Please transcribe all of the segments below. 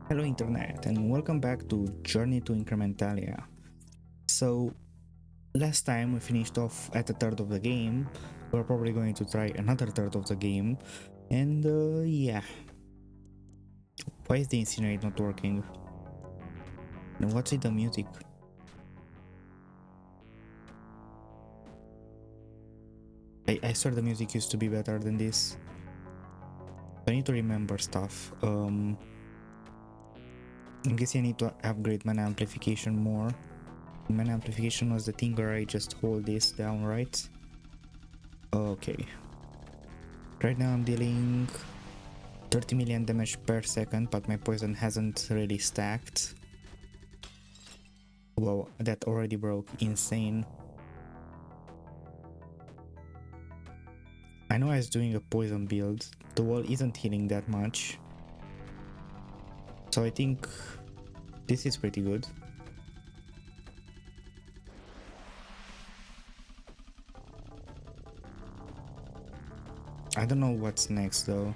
Hello Internet and welcome back to Journey to Incrementalia. So last time we finished off at a third of the game. We're probably going to try another third of the game. And yeah. Why is the incinerate not working? And what's with the music? I swear the music used to be better than this. I need to remember stuff. I'm guessing I need to upgrade mana amplification more. Mana amplification was the thing where I just hold this down, right? Okay. Right now I'm dealing 30 million damage per second, but my poison hasn't really stacked. Whoa, that already broke. Insane. I know I was doing a poison build. The wall isn't healing that much. So I think this is pretty good. I don't know what's next though.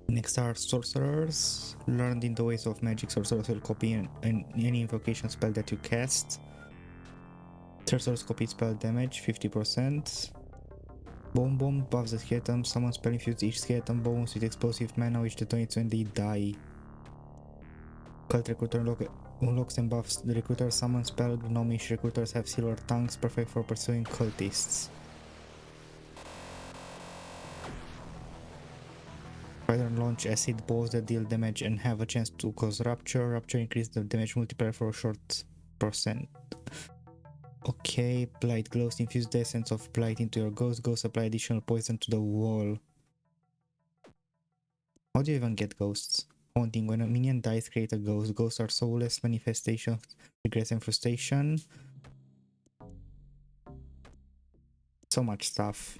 Next are sorcerers. Learned in the ways of magic, sorcerers will copy any invocation spell that you cast. Sorcerers copy spell damage 50%. Bomb Bomb buffs the skeleton. Summon spell infuse each skeleton bones with explosive mana which detonates when they die. Cult Recruiter unlocks and buffs the recruiter summon spell. Gnomish recruiters have silver tongues, perfect for pursuing cultists. Spider launch acid balls that deal damage and have a chance to cause rupture. Rupture increases the damage multiplier for a short percent. Okay, Blight glows. Infuse the essence of Blight into your ghost. Ghosts apply additional poison to the wall. How do you even get ghosts? Haunting. When a minion dies, create a ghost. Ghosts are soulless manifestations, regrets and frustration. So much stuff.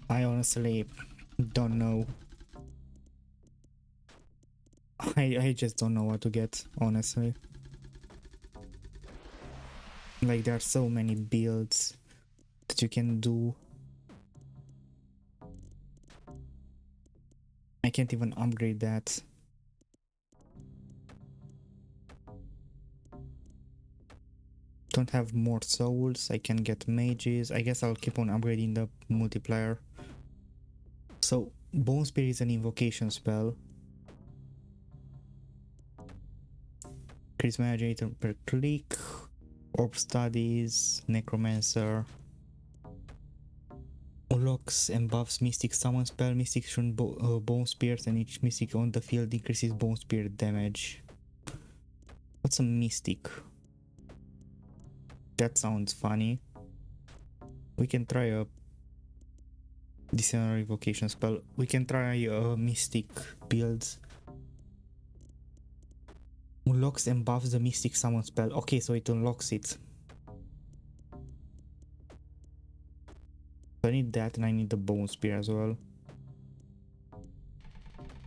I honestly don't know. I just don't know what to get, honestly. Like, there are so many builds that you can do. I can't even upgrade that. Don't have more souls. I can get mages. I guess I'll keep on upgrading the multiplier. So Bone Spear is an invocation spell. Charisma generator per click. Orb Studies, Necromancer. Unlocks and buffs Mystic Summon spell. Mystic shoot Bone Spears and each Mystic on the field increases Bone Spear damage. What's a Mystic? That sounds funny. We can try a Discernal Evocation spell. We can try a Mystic build. Unlocks and buffs the Mystic Summon spell. Okay, so it unlocks it. So I need that and I need the Bone Spear as well.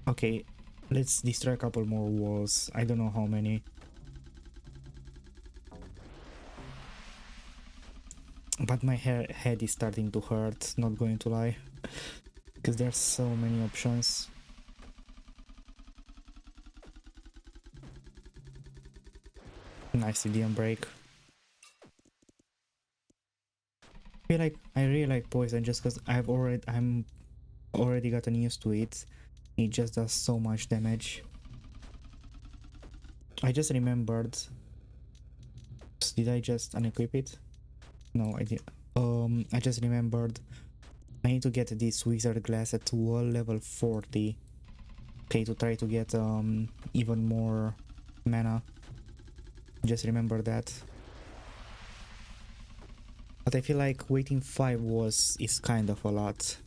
Okay, let's destroy a couple more walls. I don't know how many. But my head is starting to hurt, not going to lie. Because there's so many options. Nice idiom break. I really like poison just because I'm already gotten used to it. It just does so much damage. I just remembered. Did I just unequip it? No, I did. I just remembered. I need to get this wizard glass at wall level 40. Okay, to try to get even more mana. Just remember that. But I feel like waiting 5 walls is kind of a lot.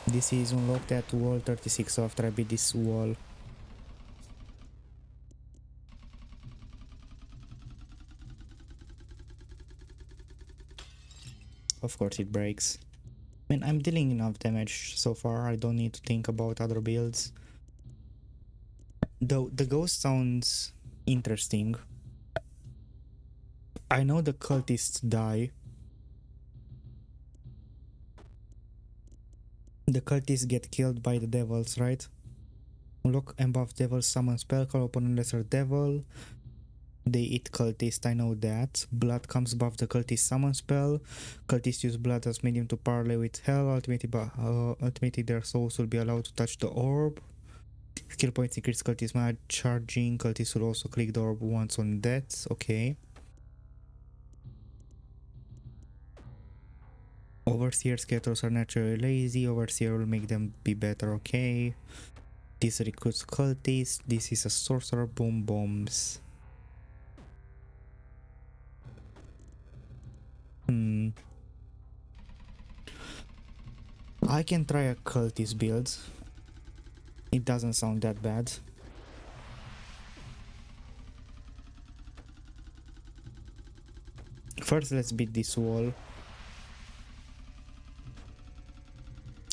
This is unlocked at wall 36 after I beat this wall. Of course it breaks. I mean, I'm dealing enough damage so far, I don't need to think about other builds. Though the ghost sounds interesting. I know the cultists die. The cultists get killed by the devils, right? Unlock and buff devil summon spell, call upon a lesser devil. They eat cultist, I know that. Blood comes buff the cultist summon spell. Cultists use blood as medium to parley with hell. Ultimately their souls will be allowed to touch the orb. Skill points increase cultist mana charging. Cultists will also click the orb once on death. Okay. Overseer skaters are naturally lazy. Overseer will make them be better. Okay. This recruits cultists. This is a sorcerer. Boom bombs. I can try a cultist build. It doesn't sound that bad. First, let's beat this wall.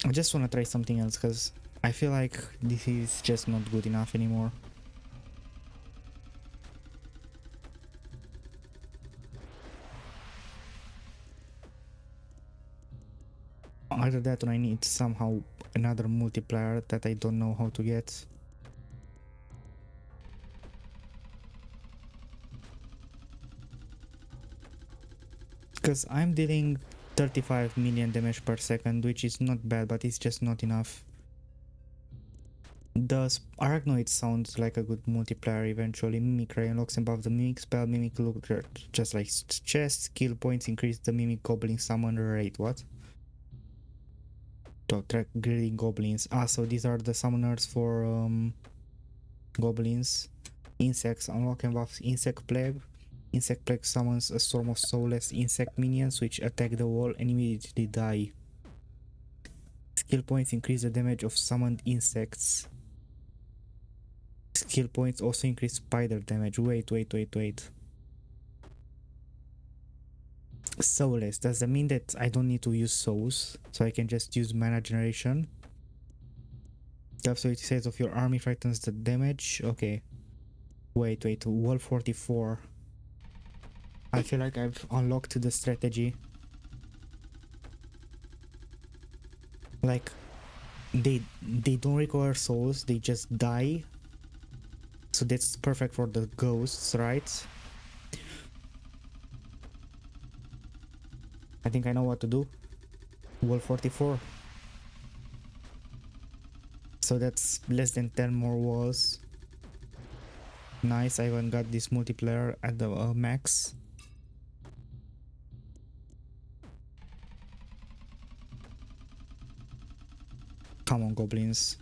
I just wanna try something else because I feel like this is just not good enough anymore. Either that or I need somehow another multiplier that I don't know how to get. Because I'm dealing 35 million damage per second, which is not bad, but it's just not enough. The Arachnoid sounds like a good multiplier eventually. Mimic Ray unlocks above the Mimic spell. Mimic look just like chest. Skill points increase the Mimic Goblin summon rate. What? To attract greedy goblins. Ah, so these are the summoners for goblins. Insects unlock and buff Insect Plague. Insect Plague summons a storm of soulless insect minions which attack the wall and immediately die. Skill points increase the damage of summoned insects. Skill points also increase spider damage. Wait. Soulless. Does that mean that I don't need to use souls? So I can just use mana generation? Absolutely size of your army frightens the damage. Okay. Wait. Wall 44. I feel like I've unlocked the strategy. Like, they don't require souls, they just die. So that's perfect for the ghosts, right? I think I know what to do. Wall 44. So that's less than 10 more walls. Nice, I even got this multiplayer at the max. Come on, goblins.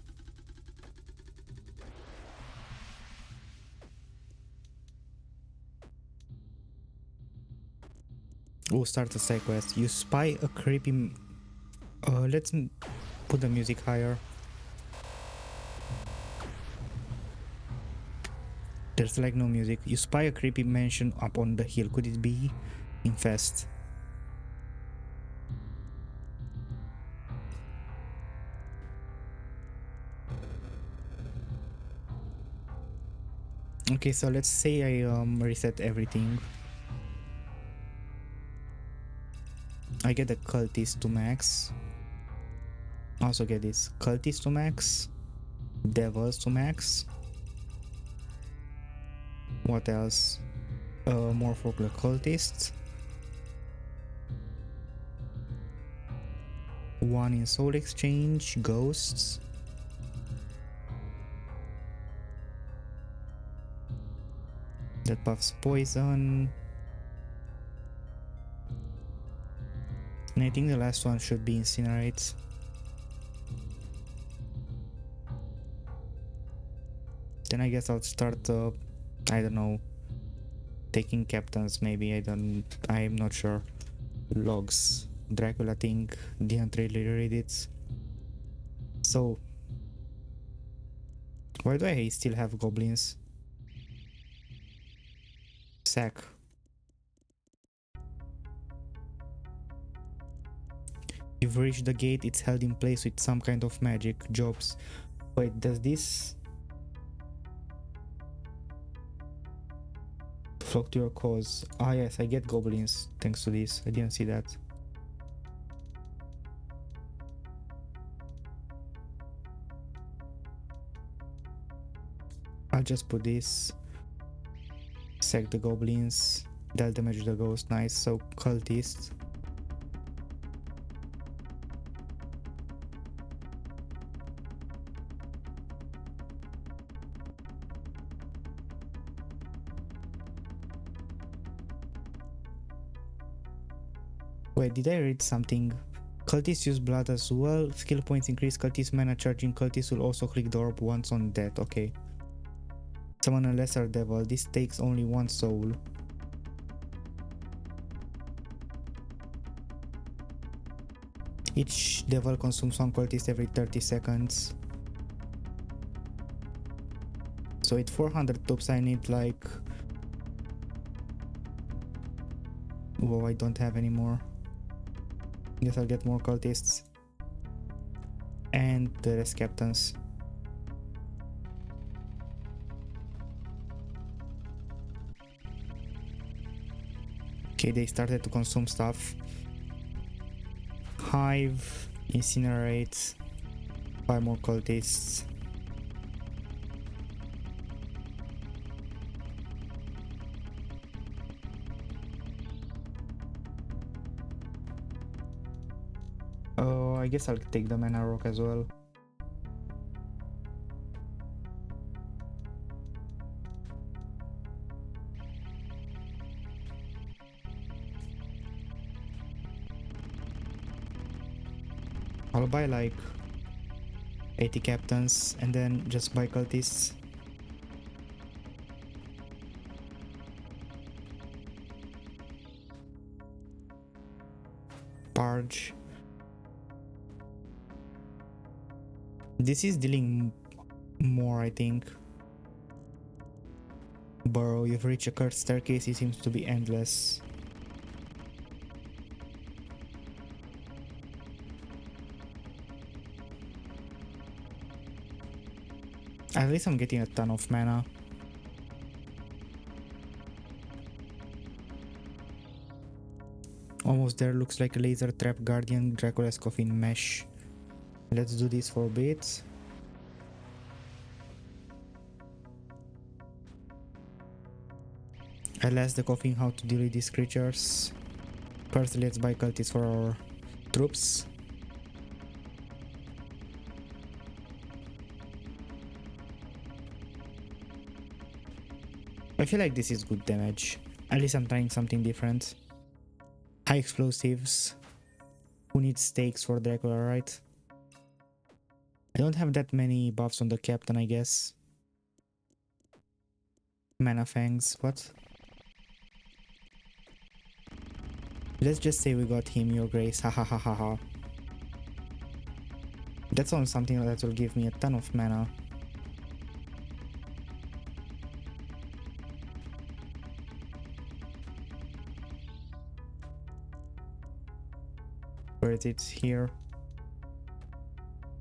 We'll start a side quest. You spy a creepy... let's put the music higher. There's like no music. You spy a creepy mansion up on the hill. Could it be infest? Okay, so let's say I reset everything. I get the cultist to max. Also get this cultist to max. Devils to max. What else? More for the cultists. One in soul exchange. Ghosts. That buffs poison. And I think the last one should be incinerate. Then I guess I'll start I don't know, taking captains maybe. I'm not sure. Logs. Dracula thing, didn't really read it. So why do I still have goblins? Sack. You've reached the gate, it's held in place with some kind of magic. Jobs. Wait, does this flock to your cause? Ah yes, I get goblins thanks to this. I didn't see that. I'll just put this. Sack the goblins. Dealt damage to the ghost. Nice. So cultists. Wait, did I read something? Cultists use blood as well. Skill points increase cultist mana charging. Cultists will also click the orb once on death. Okay. Summon a lesser devil. This takes only one soul. Each devil consumes one cultist every 30 seconds. So at 400 tops I need like... Whoa, I don't have any more. Guess I'll get more cultists. And the rest captains. Okay, they started to consume stuff. Hive, incinerate, 5 more cultists. Oh, I guess I'll take the mana rock as well. I'll buy like 80 captains and then just buy cultists. Barge. This is dealing more, I think. Burrow, you've reached a cursed staircase, it seems to be endless. At least I'm getting a ton of mana. Almost there, looks like a laser trap guardian, Dracula's coffin mesh. Let's do this for a bit. I'll ask the coffin how to deal with these creatures. First, let's buy cultists for our troops. I feel like this is good damage. At least I'm trying something different. High explosives. Who needs stakes for Dracula, right? I don't have that many buffs on the captain, I guess. Mana fangs, what? Let's just say we got him, your grace, ha ha ha ha ha. That's on something that will give me a ton of mana. Where is it? Here.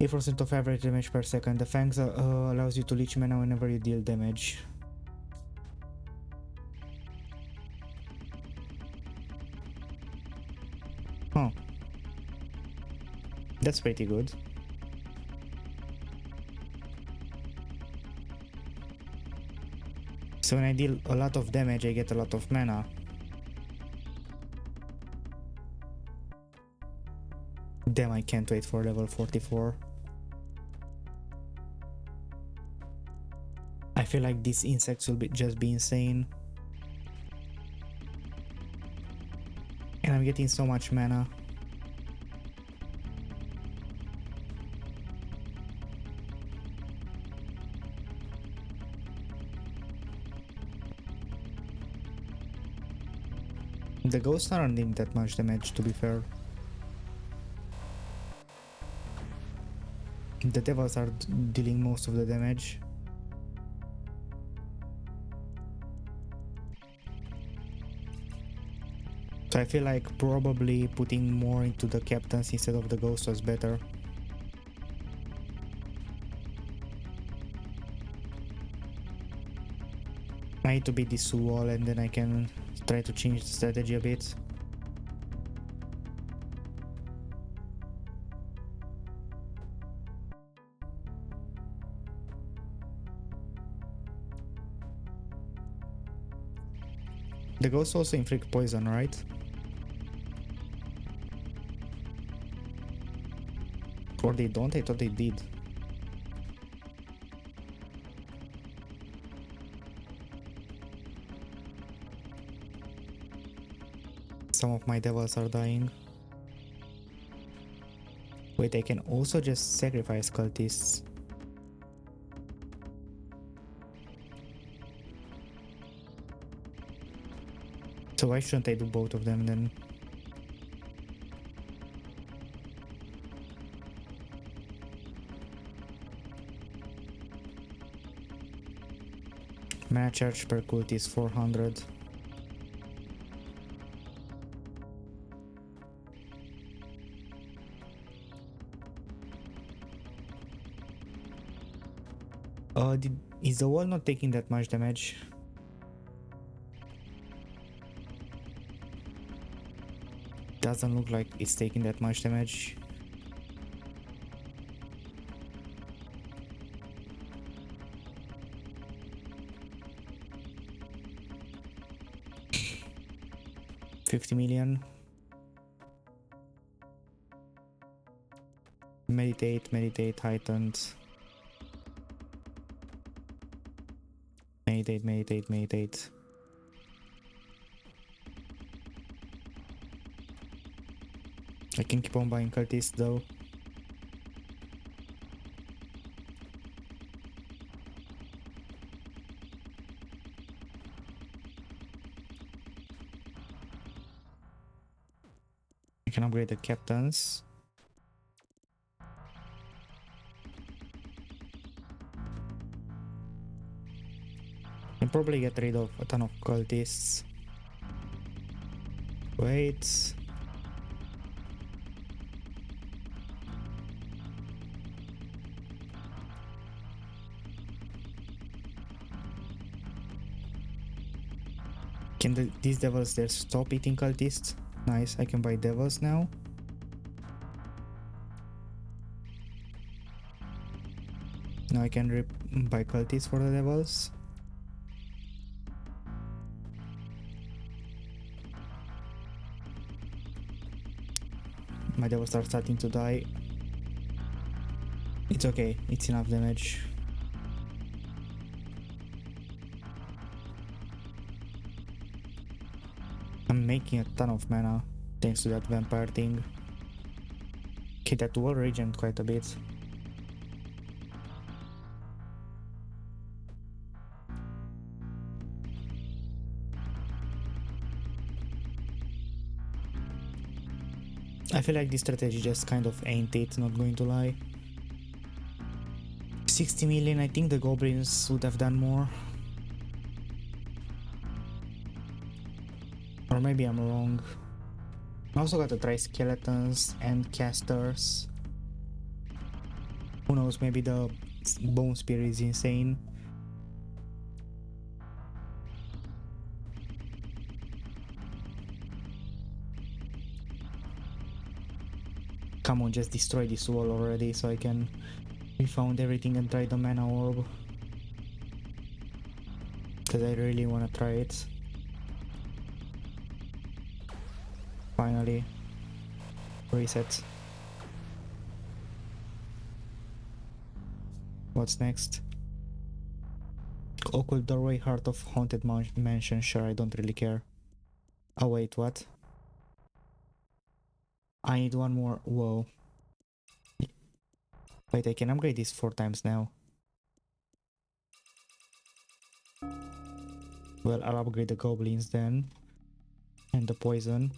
8% of average damage per second. The fangs allows you to leech mana whenever you deal damage. Huh. That's pretty good. So when I deal a lot of damage, I get a lot of mana. Damn, I can't wait for level 44. I feel like these insects will just be insane. And I'm getting so much mana. The ghosts aren't doing that much damage, to be fair. The devils are dealing most of the damage. So I feel like probably putting more into the captains instead of the ghosts was better. I need to beat this wall and then I can try to change the strategy a bit. The ghosts also inflict poison, right? Or they don't? I thought they did. Some of my devils are dying. Wait, I can also just sacrifice cultists. So why shouldn't I do both of them then? Mana charge per cult is 400. Is the wall not taking that much damage? Doesn't look like it's taking that much damage. $50 million. Meditate, heightened. Meditate. I can keep on buying cultists though. I can upgrade the captains. And probably get rid of a ton of cultists. Wait. Can these devils there stop eating cultists? Nice, I can buy devils now. Now I can buy cultists for the devils. My devils are starting to die. It's okay, it's enough damage. I'm making a ton of mana thanks to that vampire thing. Okay, that wall regened quite a bit. I feel like this strategy just kind of ain't it, not going to lie. 60 million, I think the goblins would have done more. Or maybe I'm wrong. I also got to try skeletons and casters. Who knows, maybe the bone spear is insane. Come on, just destroy this wall already so I can refound everything and try the mana orb. Because I really want to try it. Finally. Reset. What's next? Occult doorway, heart of haunted mansion. Sure, I don't really care. Oh wait, what? I need one more. Whoa. Wait, I can upgrade this 4 times now. Well, I'll upgrade the goblins then. And the poison.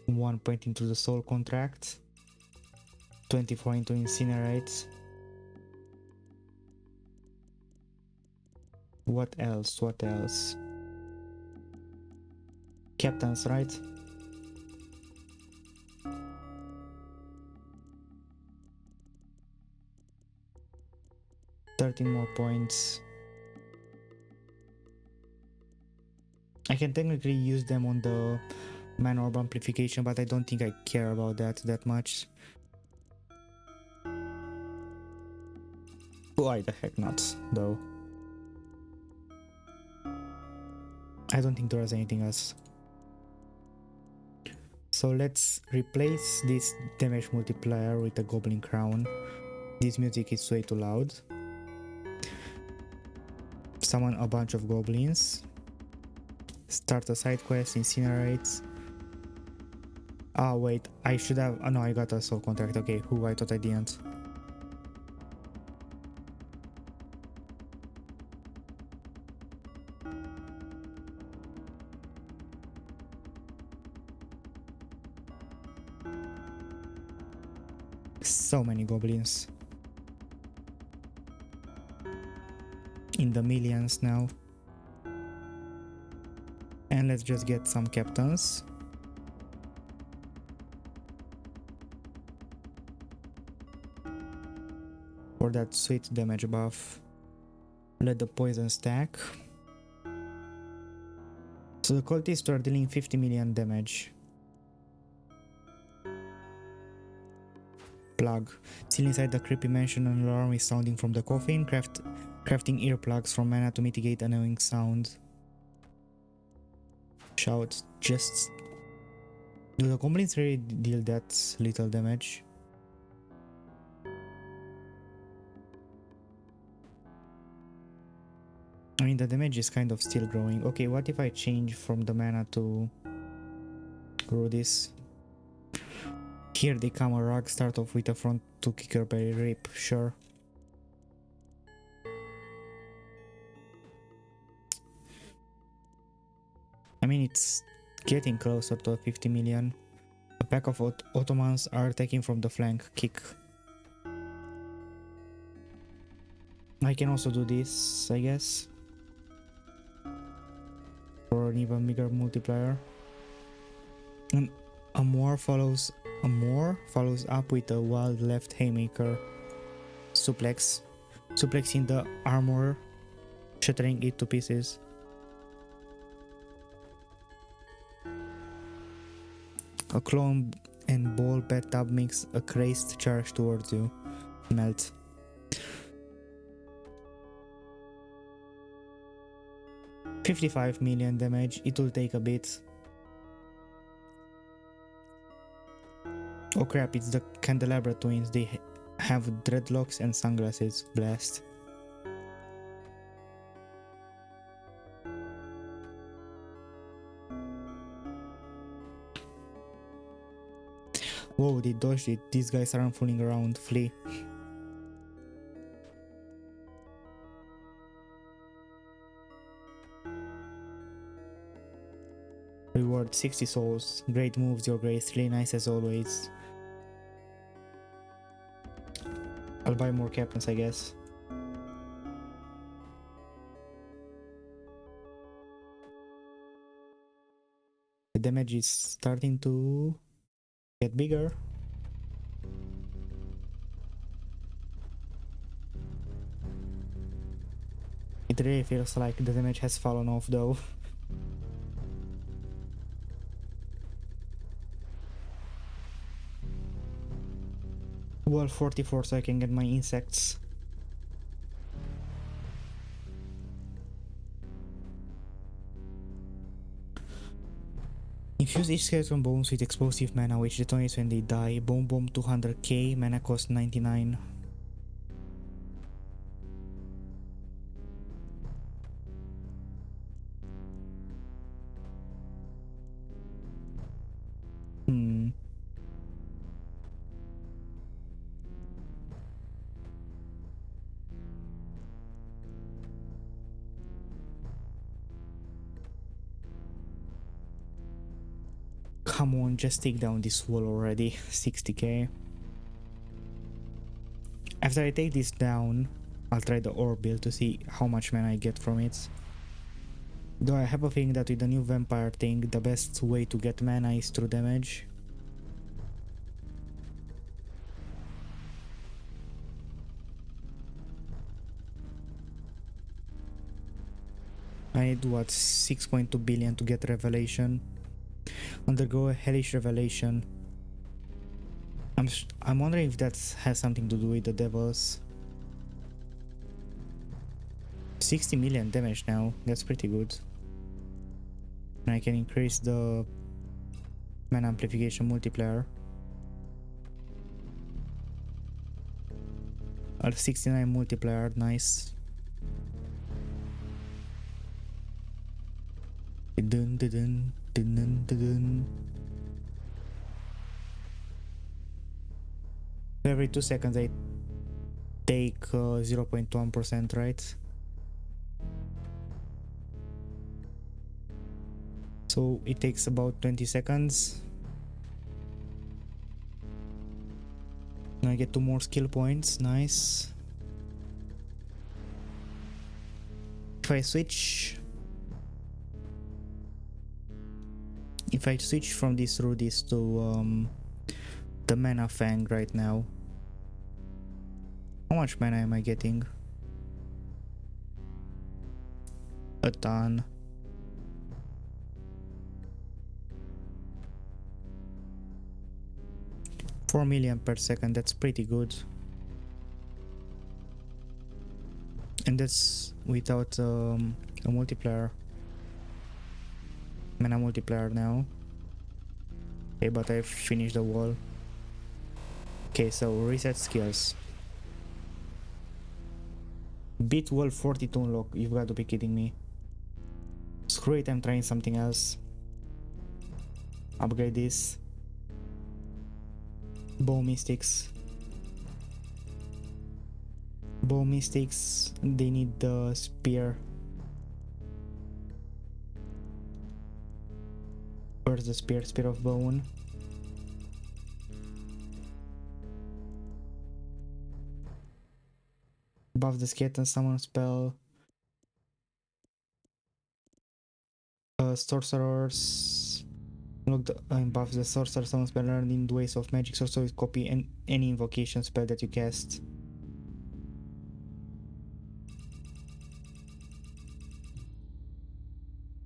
1 point into the soul contract. 24 into incinerate. What else? Captains, right? $13 more points. I can technically use them on the mana orb amplification, but I don't think I care about that much. Why the heck not, though? I don't think there is anything else. So let's replace this damage multiplier with a goblin crown. This music is way too loud. Summon a bunch of goblins. Start a side quest, incinerate. Ah, wait, I should have. Oh no, I got a soul contract. Okay, who? I thought I didn't. So many goblins. In the millions now. And let's just get some captains. For that sweet damage buff. Let the poison stack. So the cultists are dealing 50 million damage. Plug. Still inside the creepy mansion, an alarm is sounding from the coffin. Crafting earplugs from mana to mitigate annoying sound. Shout. Just... Do the goblins really deal that little damage? I mean, the damage is kind of still growing. Okay, what if I change from the mana to Rudis? Here they come a rug, start off with a front to kicker by rip, sure. I mean, it's getting closer to 50 million. A pack of Ottomans are attacking from the flank, kick. I can also do this, I guess. For an even bigger multiplier. And a more follows up with a wild left haymaker. Suplex. Suplexing the armor, shattering it to pieces. A clone and ball bathtub makes a crazed charge towards you. Melt. $55 million damage, it will take a bit. Oh crap, it's the Candelabra twins, they have dreadlocks and sunglasses. Blast. Whoa, they dodged it, these guys aren't fooling around, flee. Reward 60 souls. Great moves, your grace. Really nice as always. I'll buy more captains, I guess. The damage is starting to get bigger. It really feels like the damage has fallen off though. Well, 44 so I can get my insects. Infuse each skeleton bones with explosive mana which detonates when they die. Bone bomb 200k, mana cost 99. Come on, just take down this wall already. 60k. After I take this down, I'll try the orb build to see how much mana I get from it. Though I have a feeling that with the new vampire thing, the best way to get mana is through damage. I need what, 6.2 billion to get revelation. Undergo a hellish revelation. I'm wondering if that has something to do with the devils. 60 million damage now, that's pretty good. And I can increase the mana amplification multiplier. 69 multiplier, nice. Dun, dun, dun, dun, dun, dun, dun. Every 2 seconds I take 0.1%, right? So it takes about 20 seconds. I get 2 more skill points, nice. If I switch from this through this to the mana fang right now, how much mana am I getting? A ton. 4 million per second, that's pretty good. And that's without a multiplier. Mana multiplier now. Okay, but I've finished the wall. Okay, so reset skills. Beat wall 42 unlock, you've got to be kidding me. Screw it, I'm trying something else. Upgrade this. Bow mystics. Bow mystics, they need the spear. Where's the spear? Spear of bone. Buff the skeleton summon spell. Sorcerers. Look, buff the sorcerer summon spell learned in ways of magic. Sorcerer with copy and any invocation spell that you cast.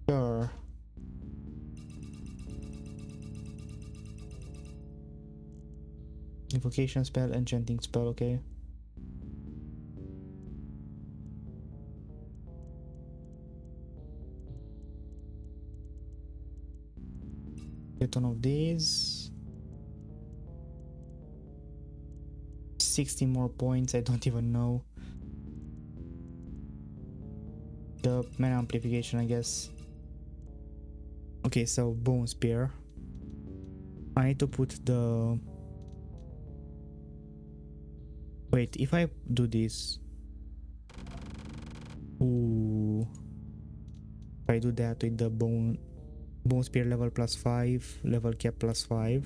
Sure. Invocation spell, enchanting spell, okay. Get one of these. 60 more points, I don't even know. The mana amplification, I guess. Okay, so bone spear. I need to put the... Wait, if I do this... Ooh... If I do that with the bone spear level +5, level cap +5.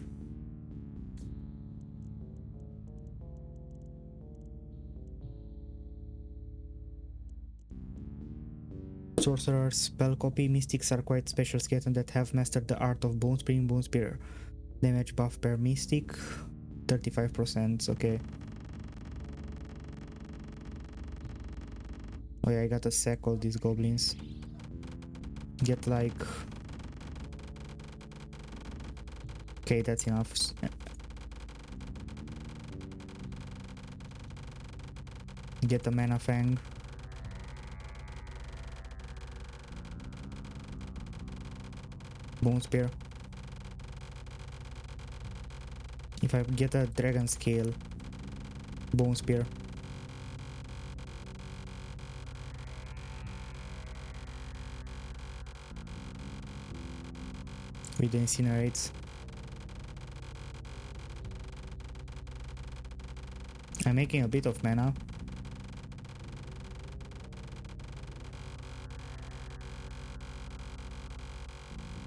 Sorcerers, spell copy, mystics are quite special skeletons that have mastered the art of bone spearing. Bone spear damage buff per mystic 35%, okay. Oh yeah, I gotta sack all these goblins. Get like... Okay, that's enough. Get the mana fang. Bone spear. If I get a dragon scale, bone spear. With the incinerates. I'm making a bit of mana.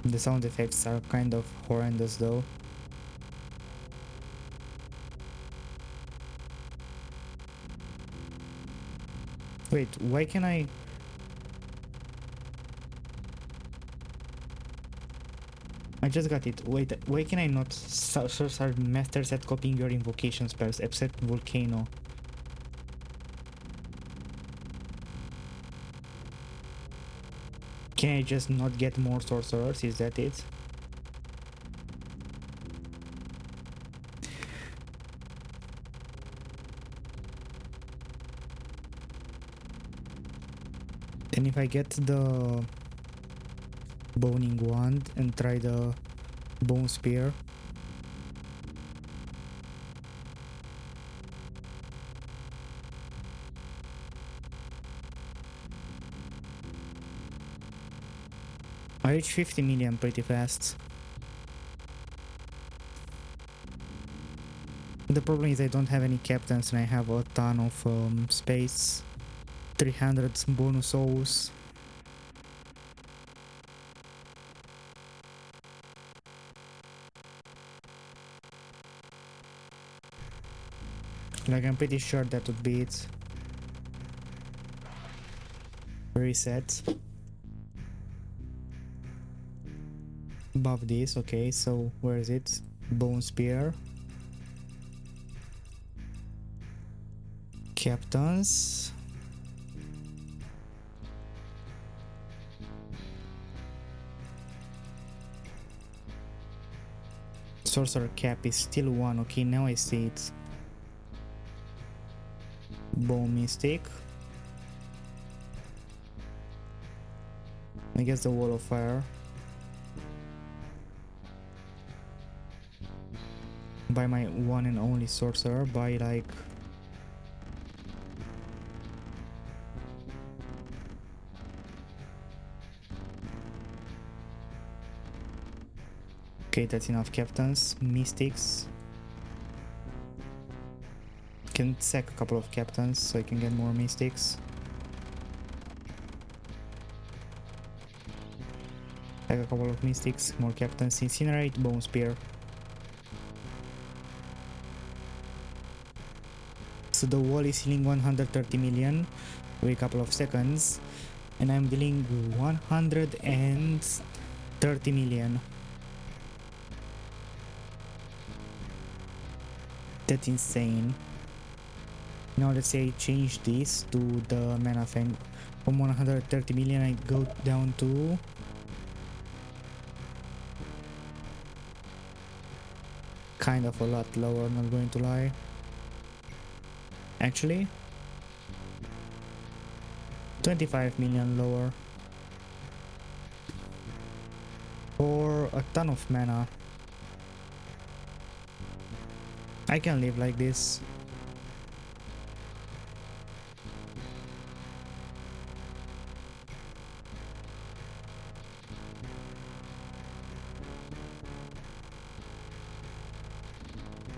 The sound effects are kind of horrendous though. Wait, why can I... I just got it. Wait, why can I not... Sorcerers are masters at copying your invocation spells, except Volcano. Can I just not get more sorcerers? Is that it? And if I get the Boning Wand and try the Bone Spear. I reached 50 million pretty fast. The problem is I don't have any captains and I have a ton of space. 300 bonus souls. Like, I'm pretty sure that would be it. Reset. Above this, okay, so where is it? Bone Spear. Captains. Sorcerer cap is still 1, okay, now I see it. Bone Mystic. I guess the Wall of Fire. By my one and only sorcerer, by like... Okay, that's enough captains. Mystics. Can sack a couple of captains so I can get more mystics. Sack a couple of mystics, more captains. Incinerate, Bone Spear. So the wall is healing 130 million every couple of seconds, and I'm dealing 130 million. That's insane. Now let's say I change this to the mana thing. From 130 million I go down to... kind of a lot lower, not going to lie. Actually, 25 million lower. For a ton of mana. I can live like this.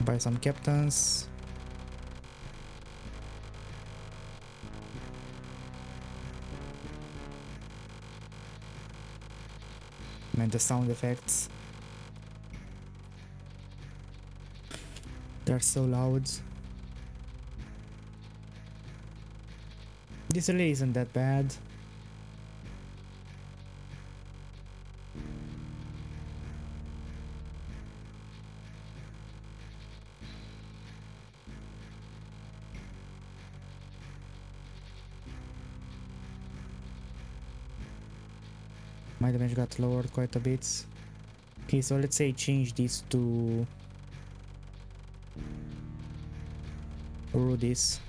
Buy some captains. And the sound effects. They're so loud. This really isn't that bad. My damage got lowered quite a bit. Okay, so let's say change this to Rudis.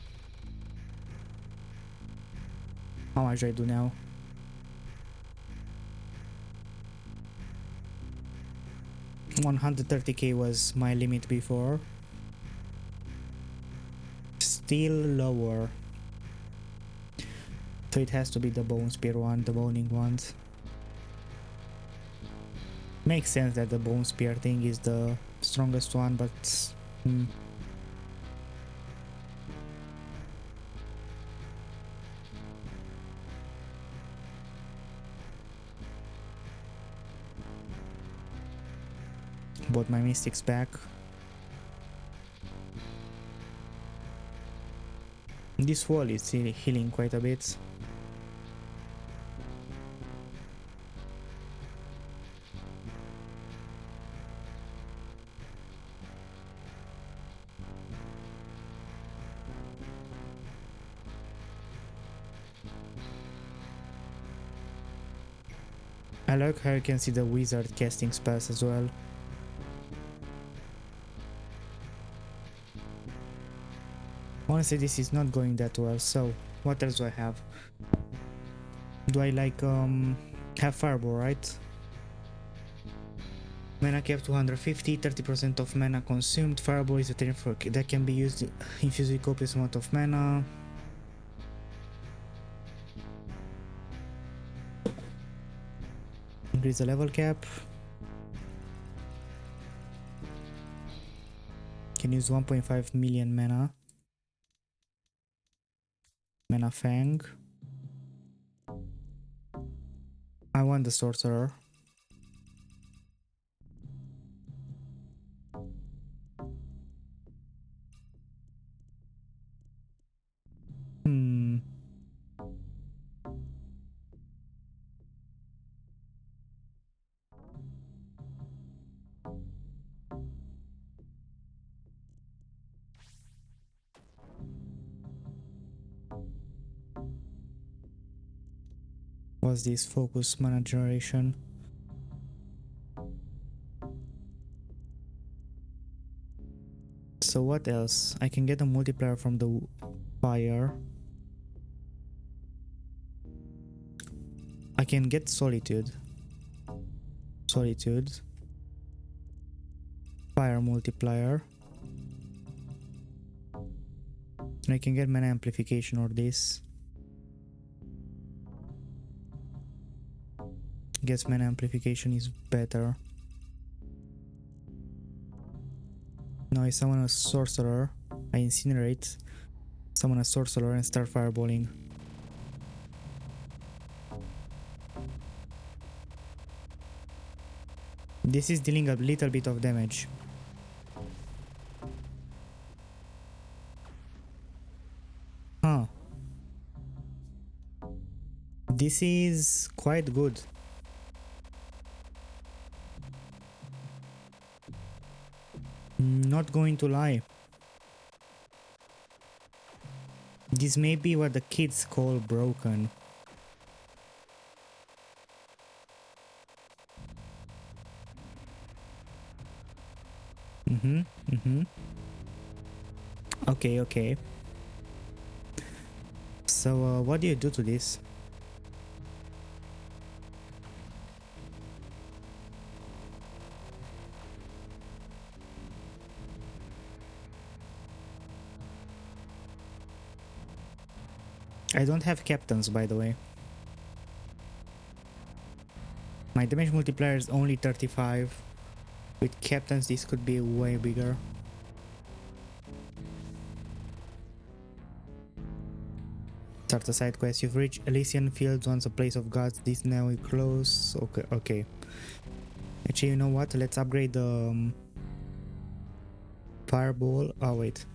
How much do I do now? $130k was my limit before. Still lower. So it has to be the Bone Spear one, the Boning one. Makes sense that the Bone Spear thing is the strongest one, but... Bought my mystics back. This wall is healing quite a bit. I like how you can see the wizard casting spells as well. Honestly, this is not going that well, so what else do I have? Do I like have fireball, right? Mana cap 250, 30% of mana consumed. Fireball is a term for that can be used infusing copious amount of mana. Increase the level cap. Can use 1.5 million mana. Mana Fang. I want the sorcerer. What's this? Focus mana generation. So what else? I can get a multiplier from the fire. I can get solitude. Fire multiplier. And I can get mana amplification or this. Guess mana amplification is better. Now I summon a sorcerer. I incinerate. Summon a sorcerer and start fireballing. This is dealing a little bit of damage. Huh. This is quite good. Not going to lie. This may be what the kids call broken. Okay. So what do you do to this? I don't have captains, by the way. My damage multiplier is only 35. With captains this could be way bigger. Start a side quest. You've reached Elysian Fields, once a place of gods. This now is close. Okay. Actually, you know what? Let's upgrade the fireball. Oh wait.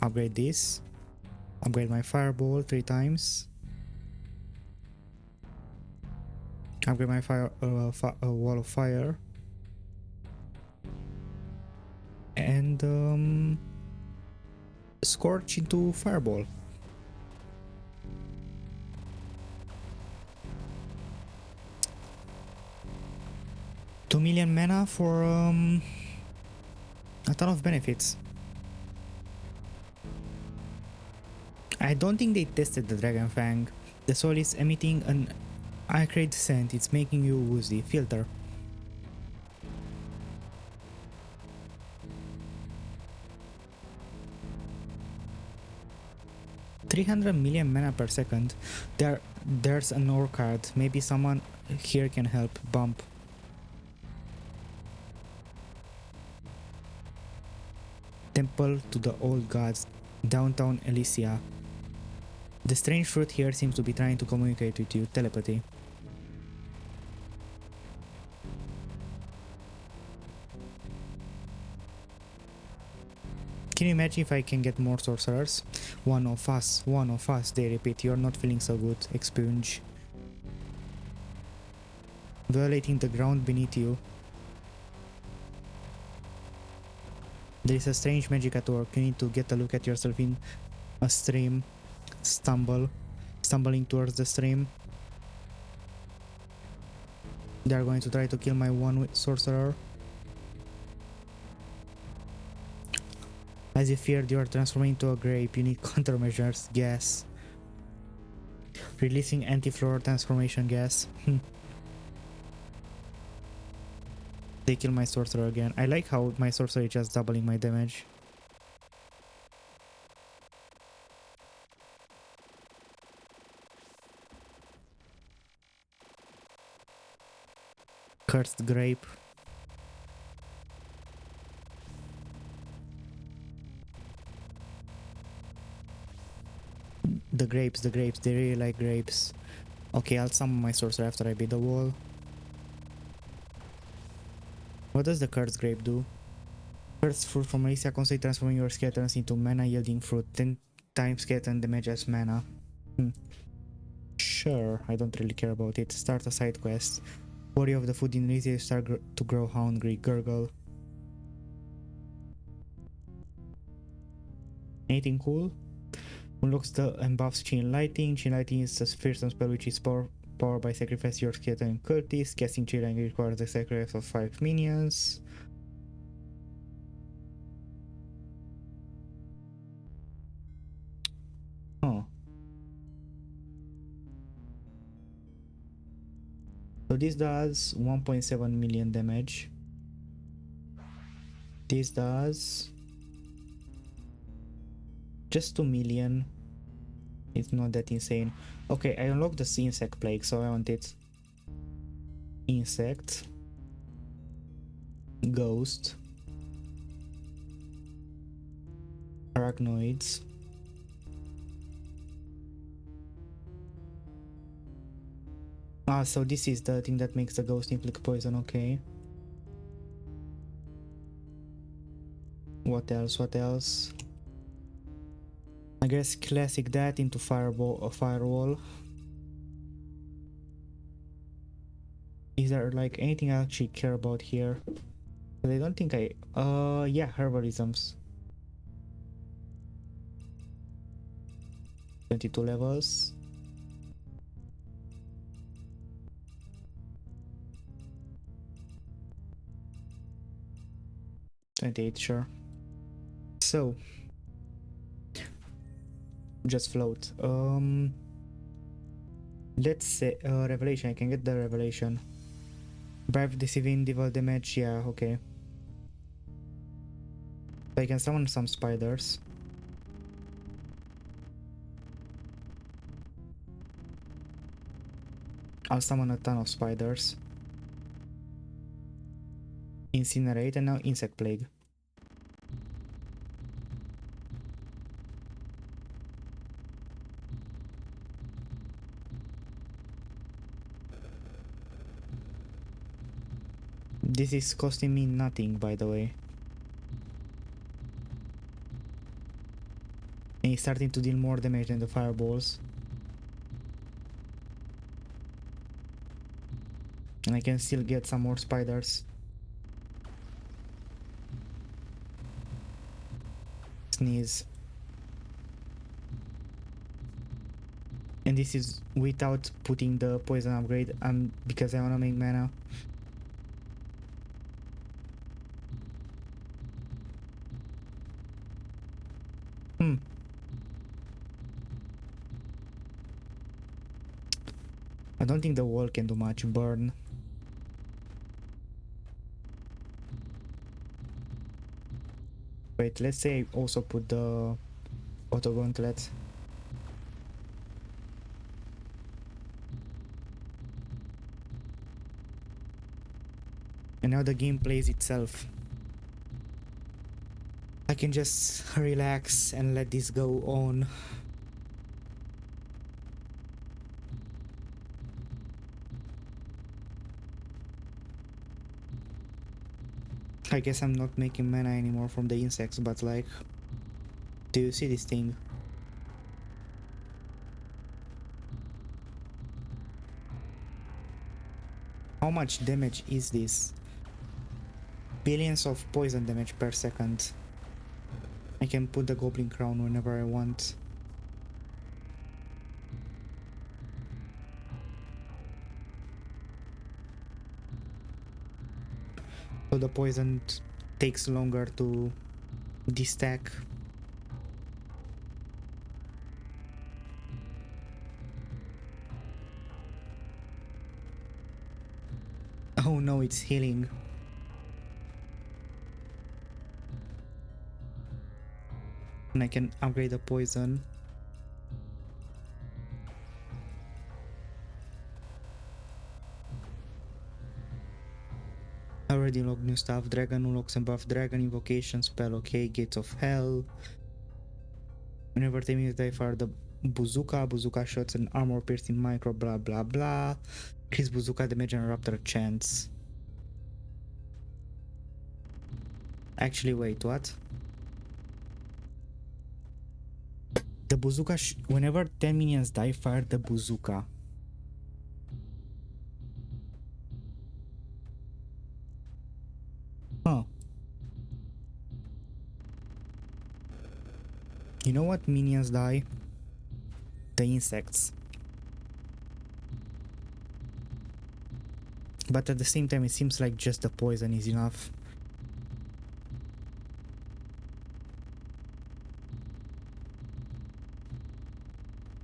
Upgrade this. Upgrade my fireball 3 times. Upgrade my wall of fire. And scorch into fireball. $2 million mana for a ton of benefits. I don't think they tested the Dragon Fang. The soul is emitting an acrid scent. It's making you woozy. Filter. $300 million mana per second. There's an ore card. Maybe someone here can help. Bump. Temple to the Old Gods. Downtown Elysia. The strange fruit here seems to be trying to communicate with you. Telepathy. Can you imagine if I can get more sorcerers? One of us, they repeat. You're not feeling so good. Expunge. Violating the ground beneath you. There is a strange magic at work. You need to get a look at yourself in a stream. Stumbling towards the stream. They are going to try to kill my one sorcerer. As you feared, you are transforming into a grape. You need countermeasures. Gas. Releasing anti-floor transformation gas. They kill my sorcerer again. I like how my sorcerer is just doubling my damage. Cursed grape. The grapes, they really like grapes. Okay, I'll summon my sorcerer after I beat the wall. What does the cursed grape do? Cursed fruit from Alicia, constantly transforming your skeletons into mana yielding fruit. 10 times skeleton damage as mana. Sure, I don't really care about it. Start a side quest. Body of the food in Alicia start to grow hungry. Gurgle. Anything cool? Unlocks the and buffs Chain Lighting. Chain Lighting is a fearsome spell which is powered by sacrifice your skeleton and cultist. Casting Chain Lighting requires the sacrifice of 5 minions. Oh. So this does 1.7 million damage. This does just 2 million. It's not that insane. Okay, I unlocked the insect plague, so I want it. Insect. Ghost. Arachnoids. Ah, so this is the thing that makes the ghost inflict poison, okay. What else? What else? I guess classic that into firewall. Is there like anything I actually care about here? But I don't think yeah, herbalisms. 22 levels. $28, sure. So just float. Let's say revelation. I can get the revelation. Bribe deceiving devil damage, yeah, okay. So I can summon some spiders. I'll summon a ton of spiders. Incinerate and now insect plague. This is costing me nothing, by the way. And he's starting to deal more damage than the fireballs. And I can still get some more spiders. Sneeze. And this is without putting the poison upgrade, because I wanna make mana. I don't think the wall can do much. Burn. Wait, let's say I also put the auto gauntlet. And now the game plays itself. I can just relax and let this go on. I guess I'm not making mana anymore from the insects, but like, do you see this thing? How much damage is this? Billions of poison damage per second. I can put the goblin crown whenever I want. So the poison takes longer to destack. Oh no, it's healing. And I can upgrade the poison. I already unlocked new stuff. Dragon unlocks and buff dragon invocation spell. Okay, Gates of Hell. Whenever they use die fire the bazooka shots and armor piercing micro blah blah blah. Increase bazooka damage and raptor chance. Actually, wait, what? The bazooka whenever 10 minions die, fire the bazooka. Huh. You know what minions die? The insects. But at the same time, it seems like just the poison is enough.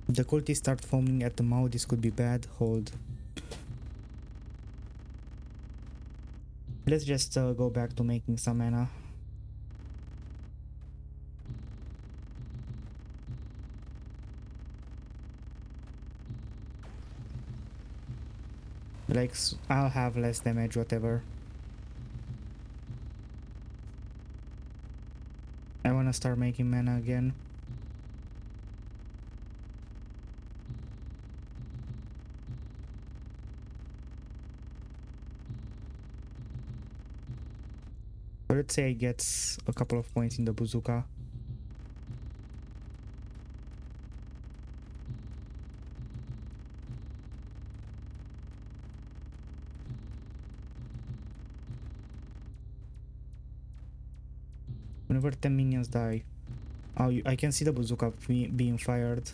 The cultists start foaming at the mouth. This could be bad. Hold. Let's just go back to making some mana. Like, I'll have less damage, whatever. I wanna start making mana again. So let's say I get a couple of points in the bazooka. Whenever 10 minions die. Oh, I can see the bazooka being fired.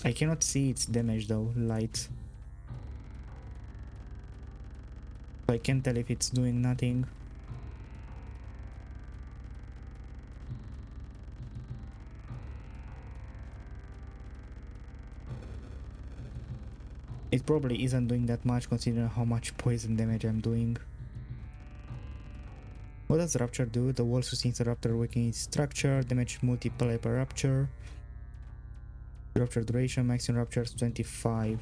I cannot see its damage though, light. So I can't tell if it's doing nothing. It probably isn't doing that much considering how much poison damage I'm doing. What does Rapture do? The wall sustains the Raptor weakening its structure, damage multiplier per Rapture. Rapture duration, maximum Rapture is 25.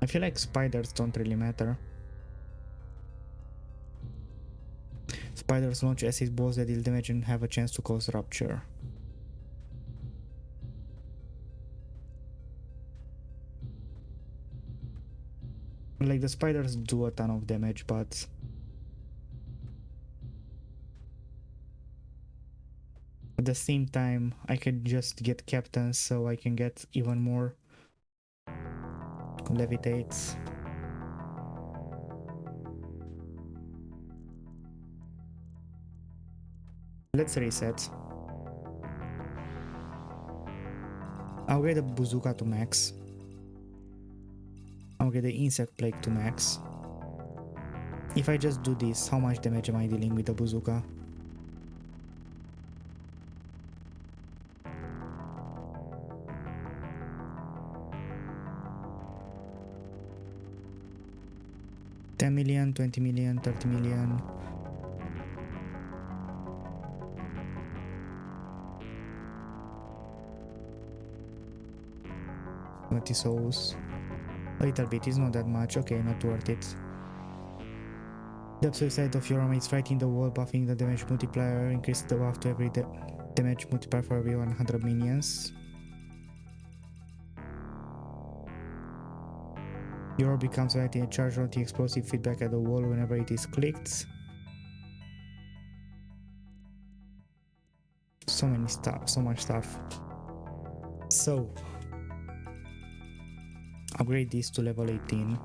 I feel like spiders don't really matter. Spiders launch acid balls that deal damage and have a chance to cause rupture. Like, the spiders do a ton of damage, but at the same time I could just get captains so I can get even more levitates. Let's reset. I'll get the bazooka to max. I'll get the insect plague to max. If I just do this, how much damage am I dealing with the bazooka? $10 million, 20 million, 30 million. Souls. A little bit, it's not that much. Okay, not worth it. The absolute side of your armor is right in the wall, buffing the damage multiplier. Increase the buff to every damage multiplier for every 100 minions. Your orb becomes right in a charge on the explosive feedback at the wall whenever it is clicked. So many stuff, so much stuff. So upgrade this to level 18.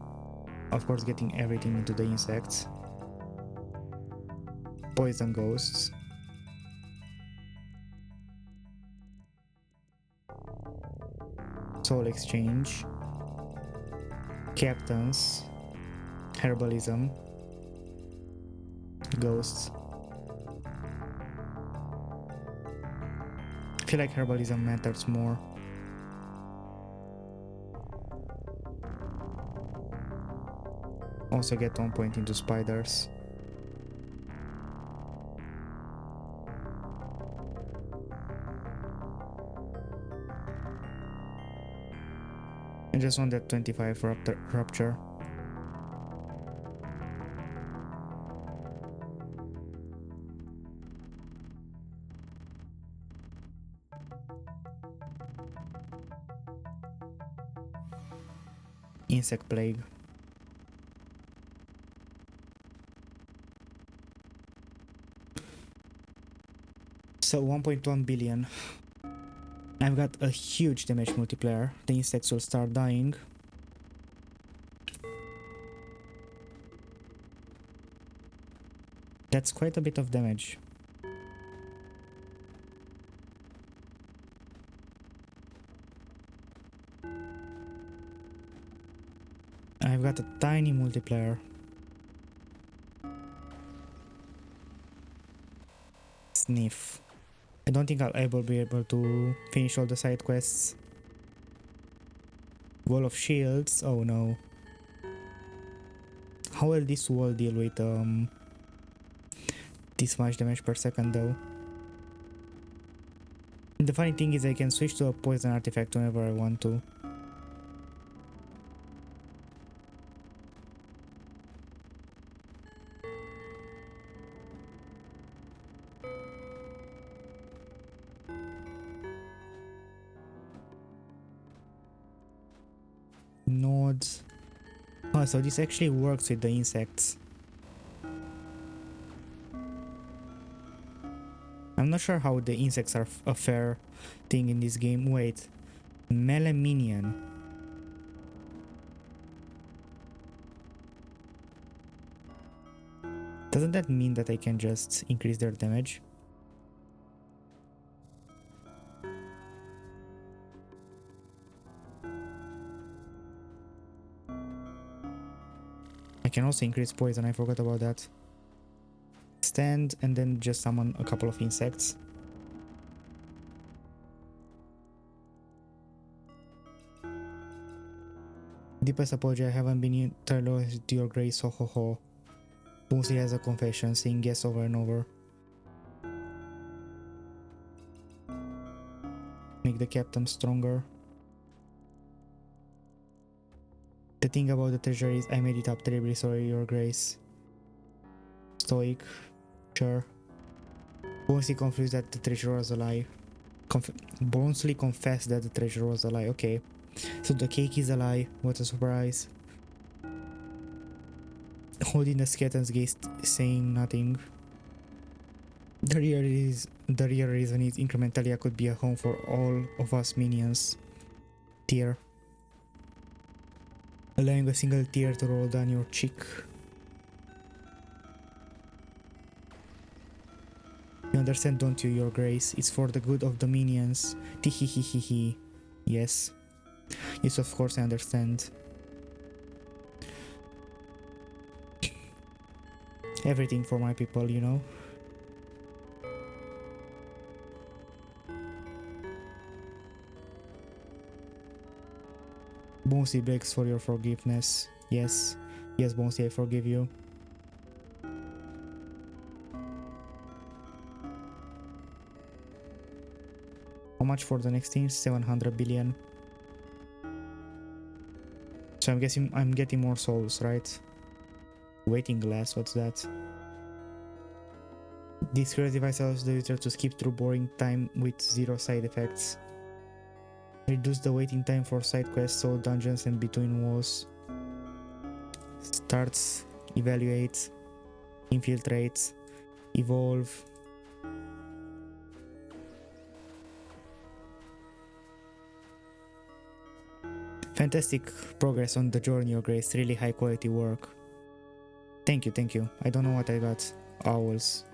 Of course, getting everything into the insects. Poison ghosts. Soul exchange. Captains, herbalism, ghosts. I feel like herbalism matters more. Also get 1 point into spiders. I just want that 25 rupture. Insect plague. So 1.1 billion. I've got a huge damage multiplier. The insects will start dying. That's quite a bit of damage. I've got a tiny multiplier. Sniff. I don't think I'll be able to finish all the side quests. Wall of shields. Oh no. How will this wall deal with this much damage per second though? The funny thing is I can switch to a poison artifact whenever I want to. Nodes. Oh, so this actually works with the insects. I'm not sure how the insects are a fair thing in this game. Wait. Melee minion. Doesn't that mean that I can just increase their damage? I can also increase poison, I forgot about that. Stand and then just summon a couple of insects. Deepest apology, I haven't been entirely to your grace, ho ho ho. Boonsy has a confession, saying yes over and over. Make the captain stronger. The thing about the treasure is I made it up, terribly sorry, your grace. Stoic. Sure. Bonesly confused that the treasure was a lie. Bonesly confessed that the treasure was a lie. Okay. So the cake is a lie. What a surprise. Holding the skeleton's gaze, saying nothing. The real reason is Incrementalia could be a home for all of us minions. Tear. Allowing a single tear to roll down your cheek. You understand, don't you, your grace? It's for the good of the minions. Tihihihihi. Yes. Yes, of course I understand. Everything for my people, you know? Bonesy begs for your forgiveness. Yes. Yes, Bonesy, I forgive you. How much for the next thing? 700 billion. So I'm guessing I'm getting more souls, right? Waiting glass, what's that? This curious device allows the user to skip through boring time with 0 side effects. Reduce the waiting time for side quests, soul dungeons and between walls. Starts, evaluate, infiltrate, evolve. Fantastic progress on the journey, your grace. Really high quality work. Thank you, thank you. I don't know what I got. Owls.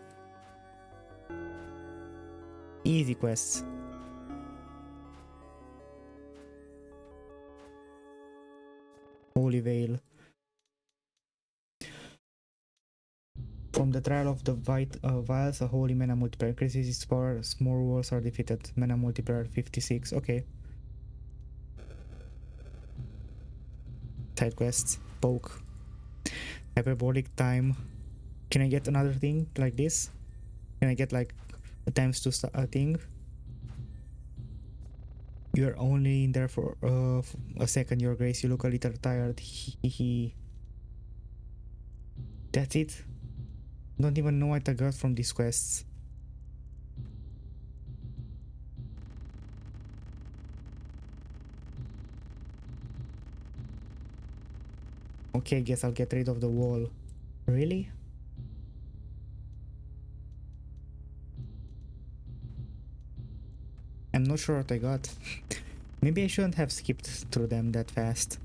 Easy quests. Holy Veil. From the trial of the vials, a holy mana multiplier increases its power as more walls are defeated. Mana multiplier 56. Okay. Side quests. Poke. Hyperbolic time. Can I get another thing like this? Can I get like a times 2 thing? You're only in there for a second, Your Grace. You look a little tired. That's it? Don't even know what I got from these quests. Okay, guess I'll get rid of the wall. Really? I'm not sure what I got. Maybe I shouldn't have skipped through them that fast.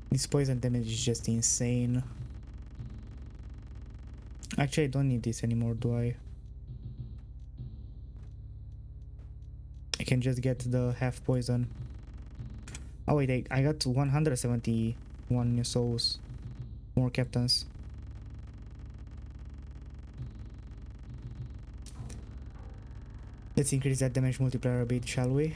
This poison damage is just insane. Actually, I don't need this anymore, do I? I can just get the half poison. Oh wait, I got 171 new souls. More captains. Let's increase that damage multiplier a bit, shall we?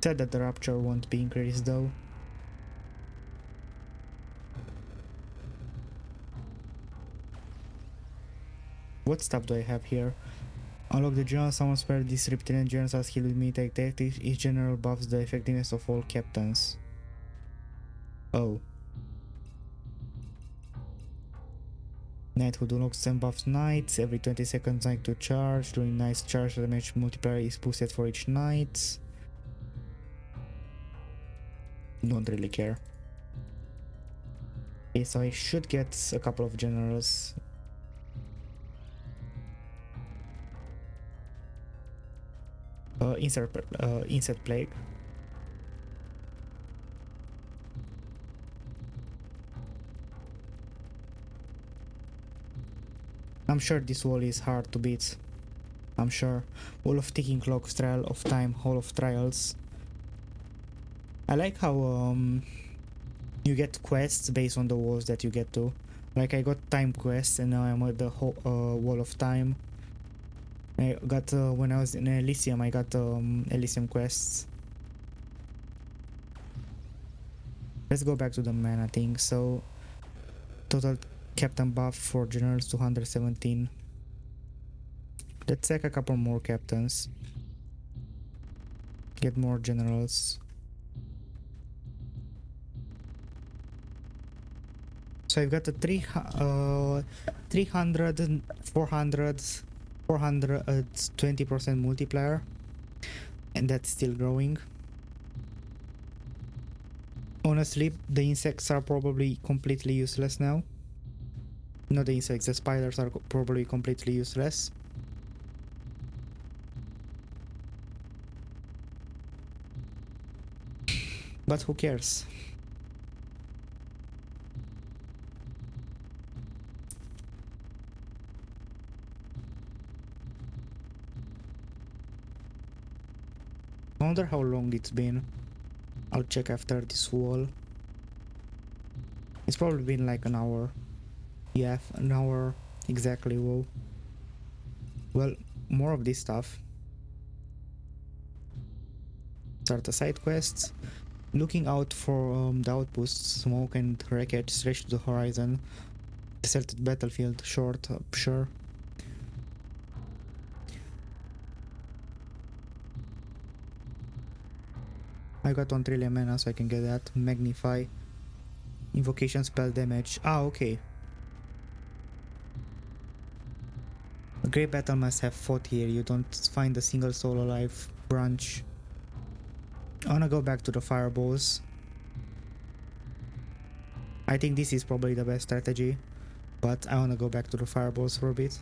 Said that the rapture won't be increased though. What stuff do I have here? Unlock the general summon spell. These reptilian generals are skilled with melee tactics. Each general buffs the effectiveness of all captains. Oh. Knighthood unlocks and buffs knights. Every 20 seconds knight to charge. During knight's charge, the damage multiplier is boosted for each knight. Don't really care. Okay, so I should get a couple of generals. Insect plague. I'm sure this wall is hard to beat. I'm sure. Wall of ticking clocks, trial of time, hall of trials. I like how you get quests based on the walls that you get to. Like I got time quests and now I'm at the wall of time. I got when I was in Elysium, I got Elysium quests. Let's go back to the mana thing. So total captain buff for generals 217. Let's sack a couple more captains. Get more generals. So I've got a 300, 400, 420% multiplier, and that's still growing. Honestly, the insects are probably completely useless now. Not the insects, the spiders are probably completely useless. But who cares? I wonder how long it's been. I'll check after this wall. It's probably been like an hour. Yeah, an hour exactly. Whoa. Well, more of this stuff. Start the side quests. Looking out for the outposts, smoke and wreckage stretched to the horizon. Deserted battlefield, short, sure. I got 1 trillion mana, so I can get that. Magnify. Invocation spell damage. Ah, okay. A great battle must have fought here. You don't find a single soul alive. Branch. I wanna go back to the fireballs. I think this is probably the best strategy, but I wanna go back to the fireballs for a bit.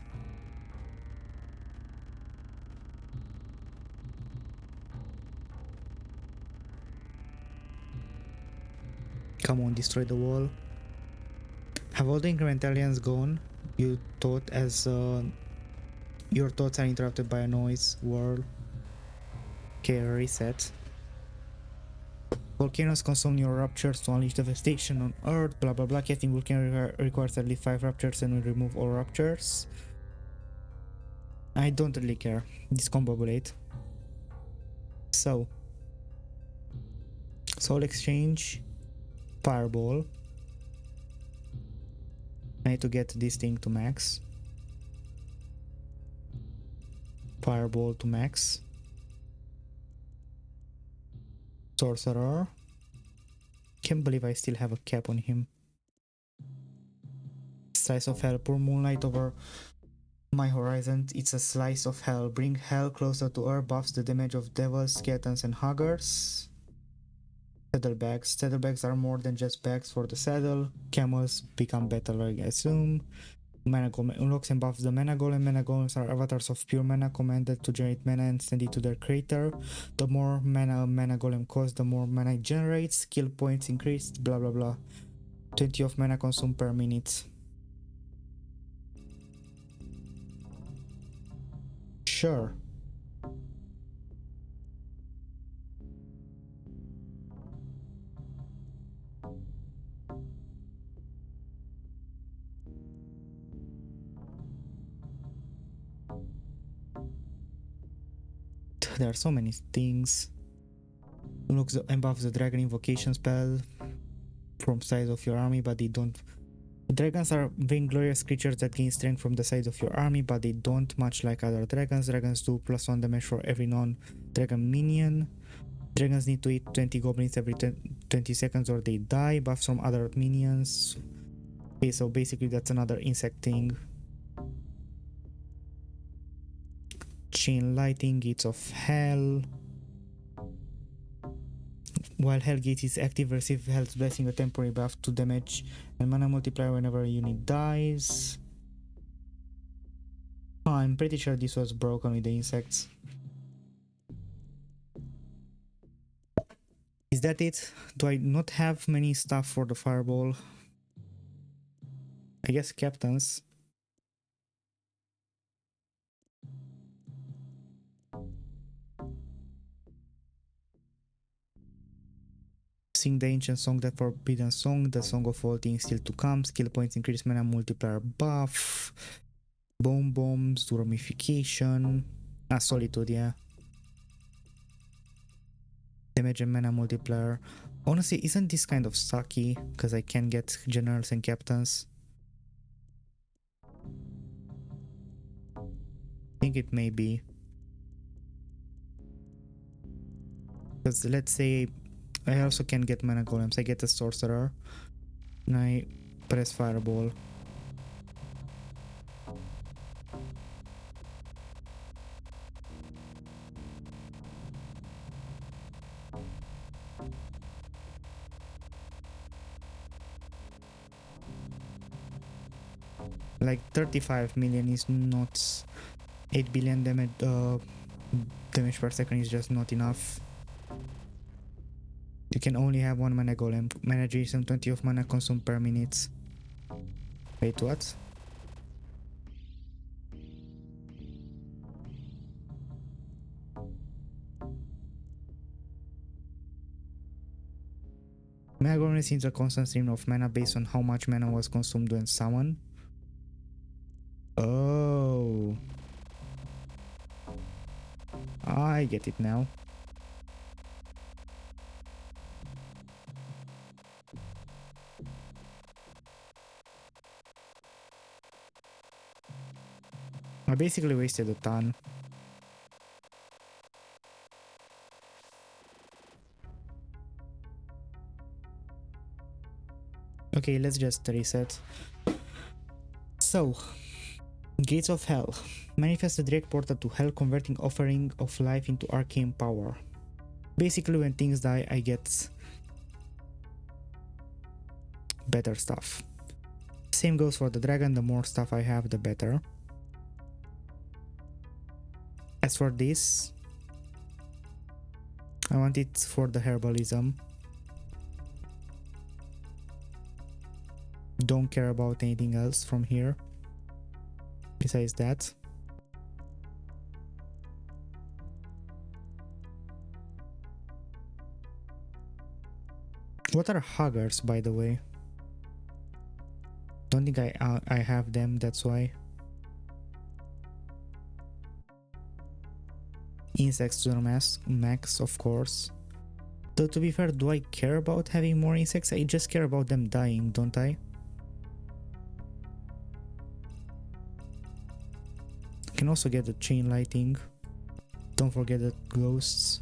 Come on, destroy the wall. Have all the Incrementalians gone? You thought as your thoughts are interrupted by a noise. World. Okay, reset. Volcanoes consume your ruptures to unleash devastation on Earth. Blah blah blah. Casting volcano requires at least 5 ruptures and will remove all ruptures. I don't really care. Discombobulate. So, Soul Exchange, Fireball. I need to get this thing to max. Fireball to max. Sorcerer. Can't believe I still have a cap on him. Slice of Hell. Pour moonlight over my horizon. It's a slice of hell. Bring hell closer to Earth. Buffs the damage of devils, skeletons, and huggers. Saddlebags. Saddlebags are more than just bags for the saddle. Camels become better, I assume. Mana Golem unlocks and buffs the Mana Golem. Mana Golems are avatars of pure mana commanded to generate mana and send it to their creator. The more mana a Mana Golem costs, the more mana it generates. Skill points increased, blah blah blah. 20 of mana consumed per minute. Sure. There are so many things. Unlocks and buffs the dragon invocation spell from size of your army, but they don't. Dragons are vainglorious creatures that gain strength from the size of your army, but they don't, much like other dragons. Dragons do +1 damage for every non-dragon minion. Dragons need to eat 20 goblins every 20 seconds or they die. Buffs from other minions. Okay, so basically that's another insect thing. Chain lighting, gates of hell. While Hellgate is active, receive Hell's Blessing, a temporary buff to damage and mana multiplier whenever a unit dies. Oh, I'm pretty sure this was broken with the insects. Is that it? Do I not have many stuff for the fireball? I guess captains. Sing the ancient song, that forbidden song, the song of all things still to come. Skill points increase, mana multiplier buff. Bone bombs, ramification. Solitude, yeah. Damage and mana multiplier. Honestly, isn't this kind of sucky? Because I can get generals and captains. I think it may be. Because let's say I also can get mana golems. I get a sorcerer. And I press fireball. Like 35 million is not 8 billion damage per second is just not enough. You can only have one mana golem. Mana duration 20 of mana consumed per minute. Wait, what? Mana golem receives a constant stream of mana based on how much mana was consumed when summoned. Oh, I get it now. I basically wasted a ton. Okay, let's just reset. So, Gates of Hell. Manifest a direct portal to Hell, converting offering of life into arcane power. Basically, when things die, I get better stuff. Same goes for the dragon. The more stuff I have, the better. As for this, I want it for the herbalism. Don't care about anything else from here besides that. What are huggers, by the way? Don't think I have them, that's why. Insects to the max, of course. Though to be fair, do I care about having more insects? I just care about them dying, don't I? Can also get the chain lighting. Don't forget the ghosts.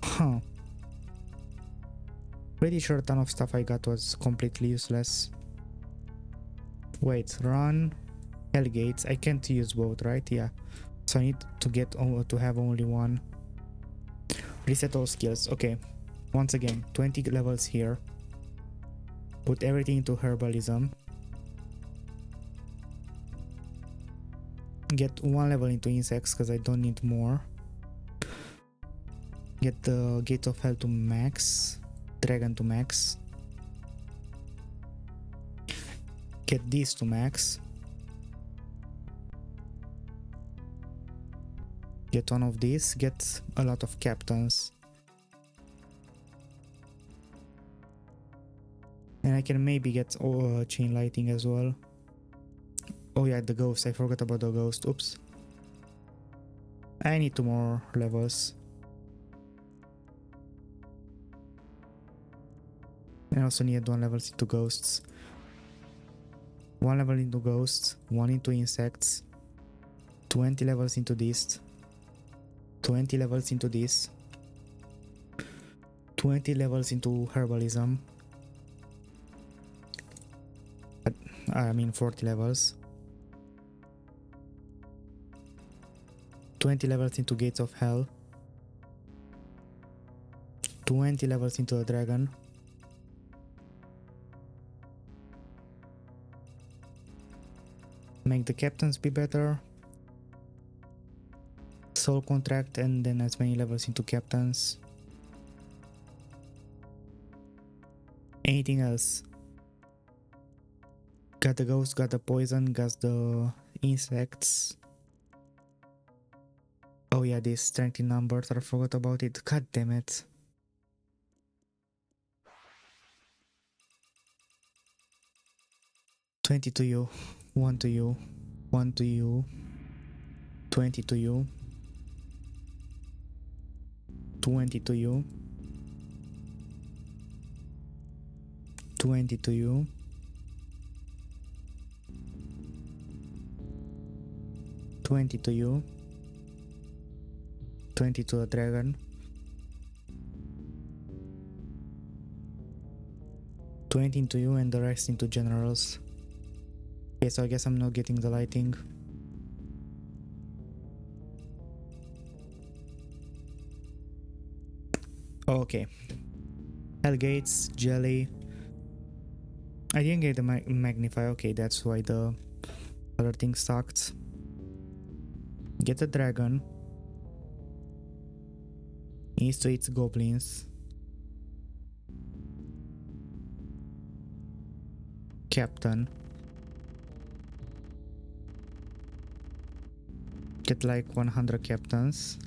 Huh. Pretty sure a ton of stuff I got was completely useless. Wait, run, Hellgates. I can't use both, right? Yeah. So I need to get to have only one. Reset all skills. Okay. Once again, 20 levels here. Put everything into herbalism. Get 1 level into insects because I don't need more. Get the Gates of Hell to max. Dragon to max. Get these to max. Get one of these. Get a lot of captains. And I can maybe get chain lighting as well. Oh yeah, the ghost. I forgot about the ghost. Oops. I need 2 more levels. I also need 1 level into ghosts. 1 level into ghosts. 1 into insects. 20 levels into this. 20 levels into this. 20 levels into herbalism. I mean 40 levels. 20 levels into Gates of Hell. 20 levels into a dragon. Make the captains be better. Soul contract and then as many levels into captains. Anything else? Got the ghost, got the poison, got the insects. Oh yeah, this strength in numbers, I forgot about it. God damn it. $20 to you, 1 to you, 1 to you, 20 to you, 20 to you, 20 to you, 20 to you, 20 to the dragon, 20 into you and the rest into generals. Okay, so I guess I'm not getting the lighting. Okay. Hellgates, jelly. I didn't get the magnify. Okay, that's why the other thing sucked. Get a dragon. Needs to eat goblins. Captain. Get like 100 captains.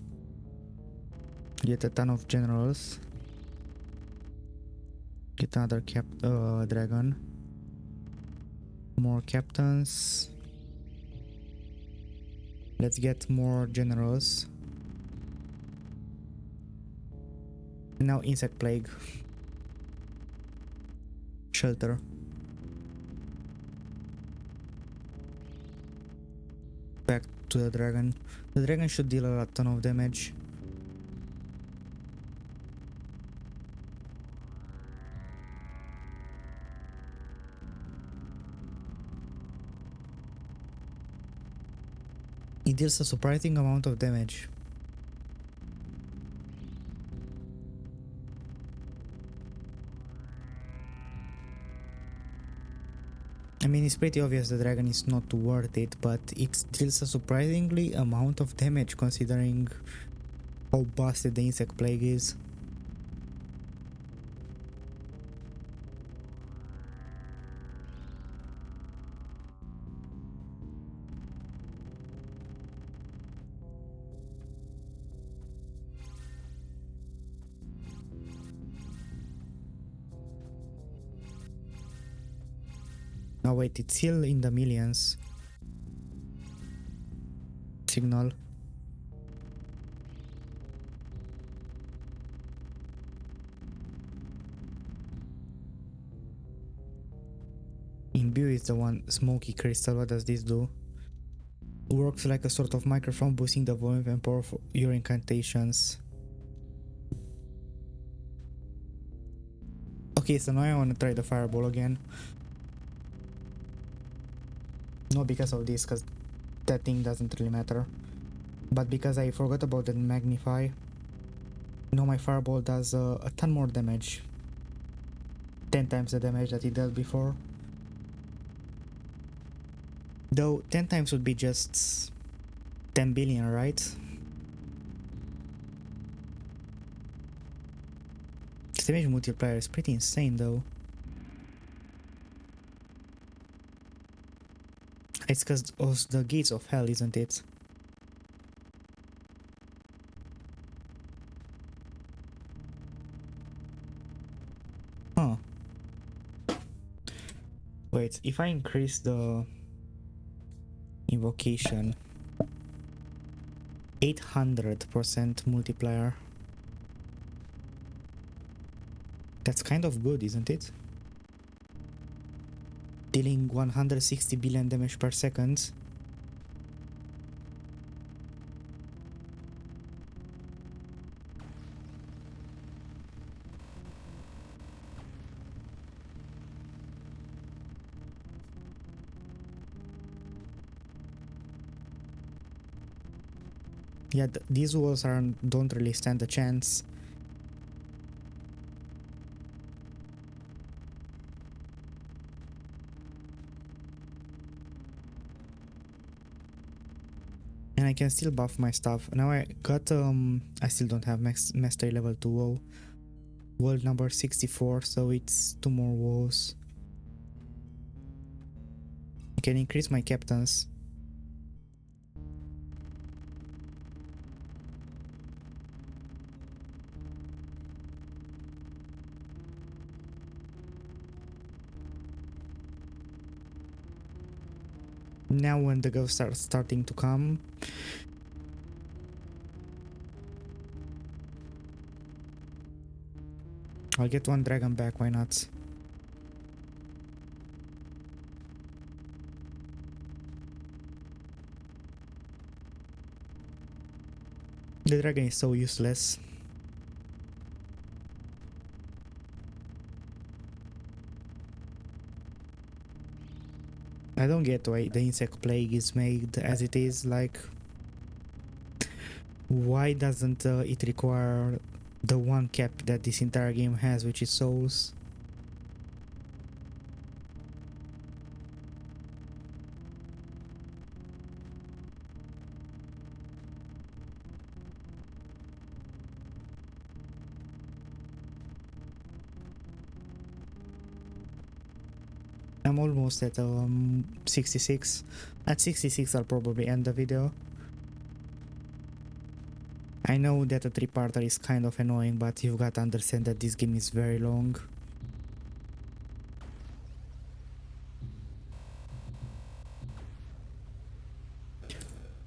Get a ton of generals. Get another dragon. More captains. Let's get more generals. And now insect plague. Shelter. Back to the dragon. The dragon should deal a ton of damage. It deals a surprising amount of damage. I mean, it's pretty obvious the dragon is not worth it, but it deals a surprisingly amount of damage considering how busted the insect plague is. Now wait, it's still in the millions. Signal. Imbue is the one. Smoky crystal, what does this do? Works like a sort of microphone, boosting the volume and power of your incantations. Okay, so now I want to try the fireball again. Not because of this, because that thing doesn't really matter. But because I forgot about the magnify. Now my fireball does a ton more damage. 10 times the damage that it did before. Though 10 times would be just 10 billion, right? The damage multiplier is pretty insane though. It's because of the gates of hell, isn't it? Huh. Wait, if I increase the invocation 800% multiplier, that's kind of good, isn't it? Dealing 160 billion damage per second. Yeah, these walls don't really stand a chance. And I can still buff my stuff. Now I got I still don't have mastery level 2 WoW. World number 64, so it's 2 more walls. I can increase my captains. Now when the ghosts are starting to come, I'll get one dragon back, why not? The dragon is so useless. I don't get why the insect plague is made as it is, like why doesn't it require the one cap that this entire game has, which is souls? I'm almost at 66. At 66 I'll probably end the video. I know that a 3-parter is kind of annoying, but you've got to understand that this game is very long.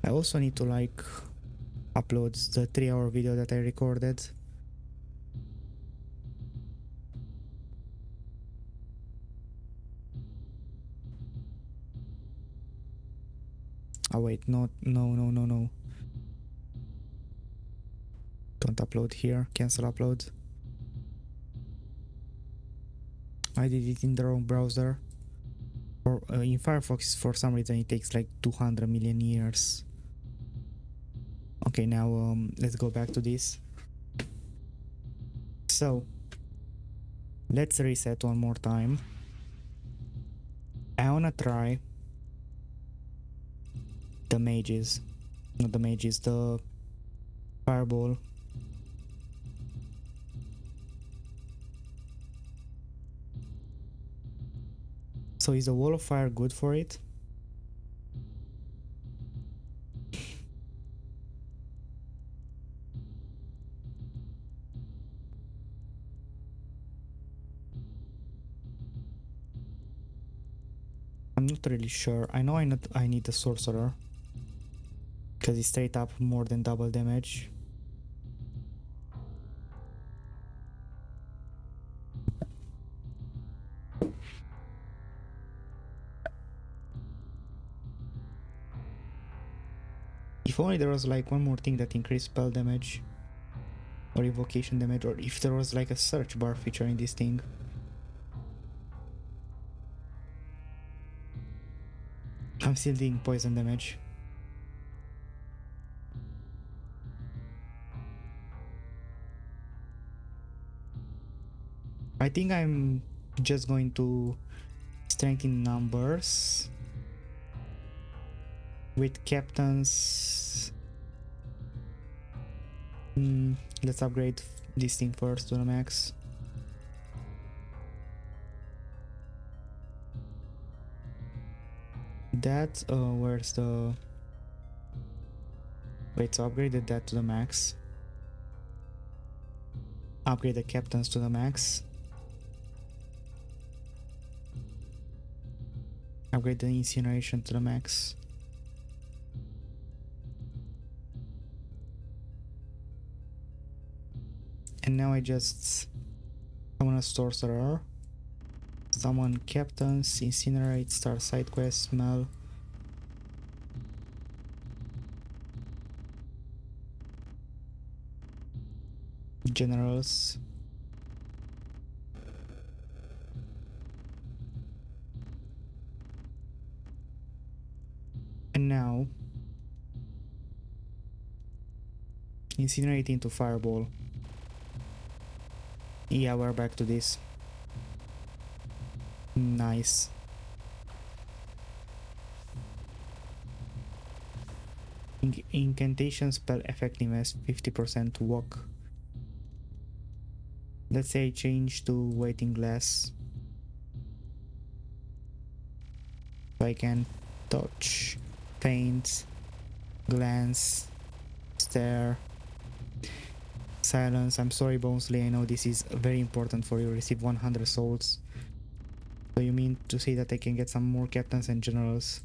I also need to like upload the 3-hour video that I recorded. Oh wait, no. Don't upload here, cancel upload. I did it in the wrong browser. Or in Firefox, for some reason it takes like 200 million years. Okay, now let's go back to this. So let's reset one more time. I wanna try the mages. Not the mages, the fireball. So is the wall of fire good for it? I'm not really sure. I know I need a sorcerer because it's straight up more than double damage. If only there was like one more thing that increased spell damage or evocation damage, or if there was like a search bar feature in this thing. I'm still doing poison damage. I think I'm just going to strengthen numbers with captains. Let's upgrade this thing first to the max. That, where's the... Wait, so upgraded that to the max. Upgrade the captains to the max. Upgrade the incineration to the max. And now I just summon a sorcerer. Summon captains, incinerate, start side quest, smell. Generals. And now incinerate into fireball. Yeah, we're back to this. Nice. Incantation spell effectiveness 50% walk. Let's say change to waiting glass. So I can touch, faint, glance, stare, silence. I'm sorry, Bonesley, I know this is very important for you. Receive 100 souls. So you mean to say that I can get some more captains and generals?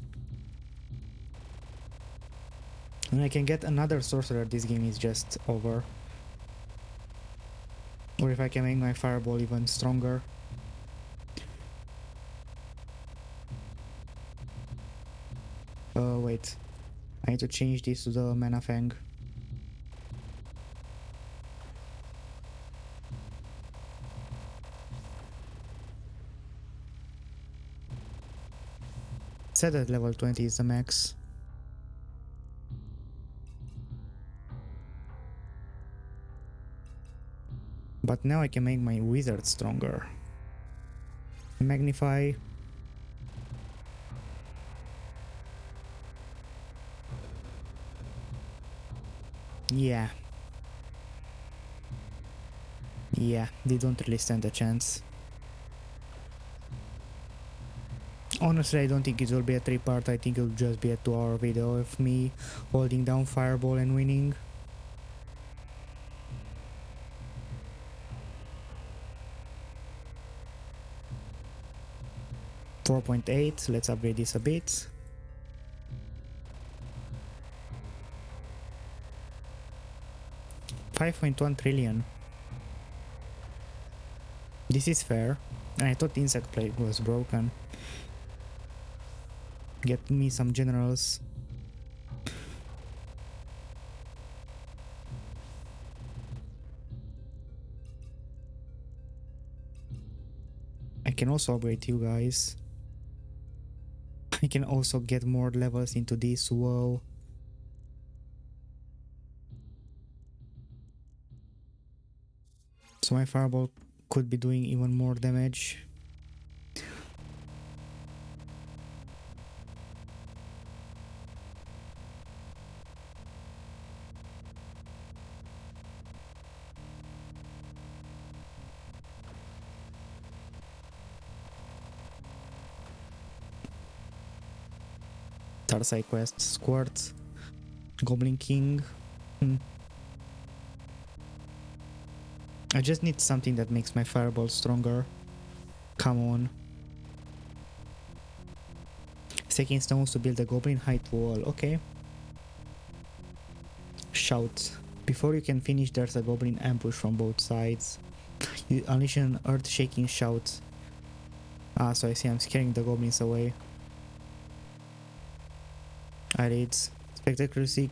And I can get another sorcerer, this game is just over. Or if I can make my fireball even stronger. Wait. I need to change this to the Mana Fang. Set at level 20 is the max. But now I can make my wizard stronger. Magnify. Yeah. Yeah, they don't really stand a chance. Honestly, I don't think it will be a 3-part, I think it will just be a 2-hour video of me holding down fireball and winning. $4.8, let's upgrade this a bit. $5.1 trillion. This is fair. I thought insect plague was broken. Get me some generals. I can also upgrade you guys. I can also get more levels into this. Whoa. So my fireball could be doing even more damage. Start side quest. Squirt. Goblin King. I just need something that makes my fireball stronger. Come on. Stacking stones to build a goblin height wall. Okay. Shout. Before you can finish, there's a goblin ambush from both sides. You unleash an earth-shaking shout. Ah, so I see I'm scaring the goblins away. Eyelids. Spectacularly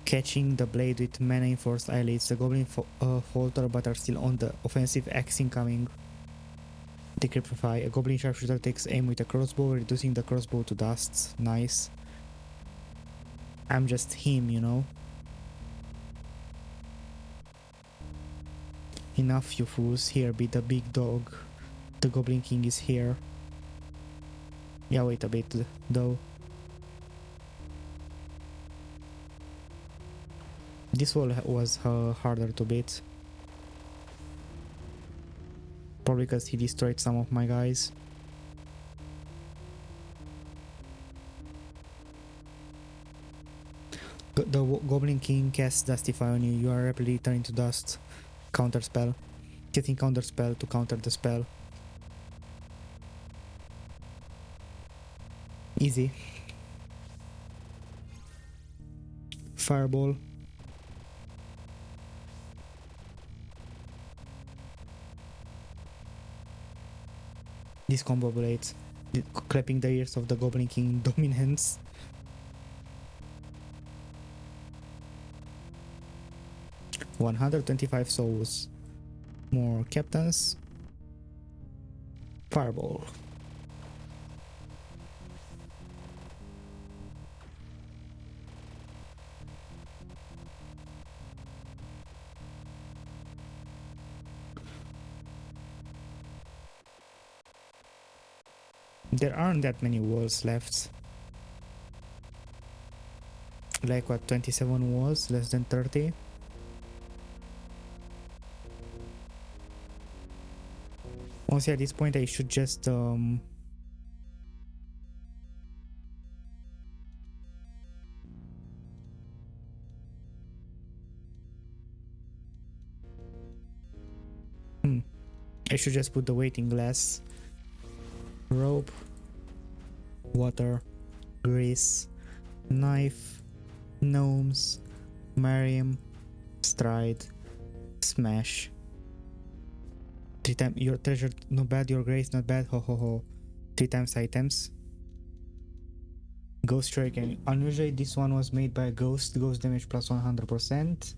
catching the blade with mana-enforced eyelids. The goblin falter but are still on the offensive, axe incoming. Decryptify. A goblin sharpshooter takes aim with a crossbow, reducing the crossbow to dust. Nice. I'm just him, you know. Enough, you fools. Here, be the big dog. The Goblin King is here. Yeah, wait a bit, though. This wall was harder to beat. Probably because he destroyed some of my guys. The Goblin King casts Dustify on you. You are rapidly turning to dust. Counter spell. Getting counter spell to counter the spell. Easy. Fireball. Discombobulate. Clapping the ears of the Goblin King dominance. $125 souls. More captains. Fireball. There aren't that many walls left. Like what, 27 walls? Less than 30? Honestly, at this point I should just I should just put the waiting glass. Rope. Water. Grease. Knife. Gnomes. Mariam. Stride. Smash. 3 times your treasure not bad, your grace not bad, ho ho ho. 3 times items. Ghost Shuriken. Unusually this one was made by a ghost. Ghost damage plus 100%.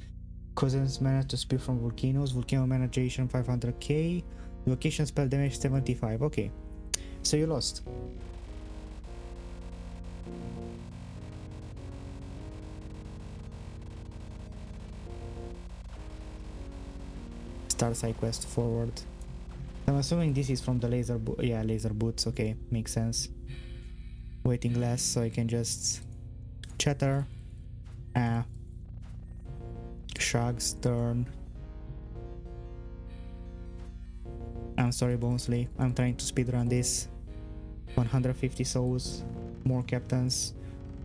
Cousins mana to spear from volcanoes. Volcano mana duration 500k. Location spell damage 75. Okay. So you lost. Start side quest forward. I'm assuming this is from the laser laser boots. Okay, makes sense. Waiting glass, so I can just chatter. Shrugs, turn. I'm sorry, Bonesley. I'm trying to speedrun this. 150 souls, more captains,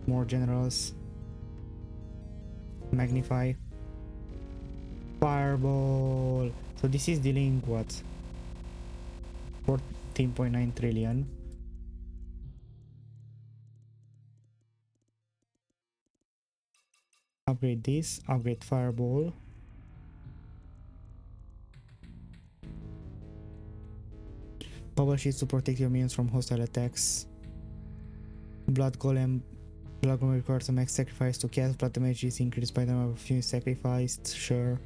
more generals. Magnify. Fireball. So this is dealing what? 14.9 trillion. Upgrade this, upgrade fireball. Bubble sheets to protect your minions from hostile attacks. Blood golem. Blood golem requires a max sacrifice to cast. Blood damage is increased by the number of units sacrificed. Sure.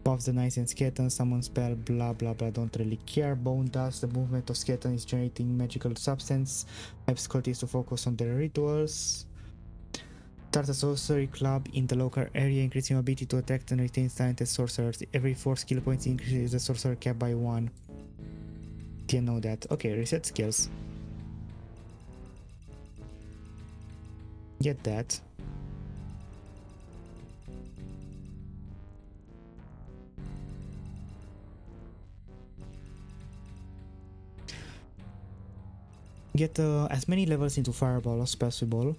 Buffs the knights and skeleton. Summon spell. Blah blah blah. Don't really care. Bone dust. The movement of skeleton is generating magical substance. Helps cultists to focus on their rituals. Start a sorcery club in the local area, increasing your ability to attract and retain talented sorcerers. Every 4 skill points increases the sorcerer cap by 1. Didn't know that. Okay, reset skills. Get that. Get as many levels into Fireball as possible.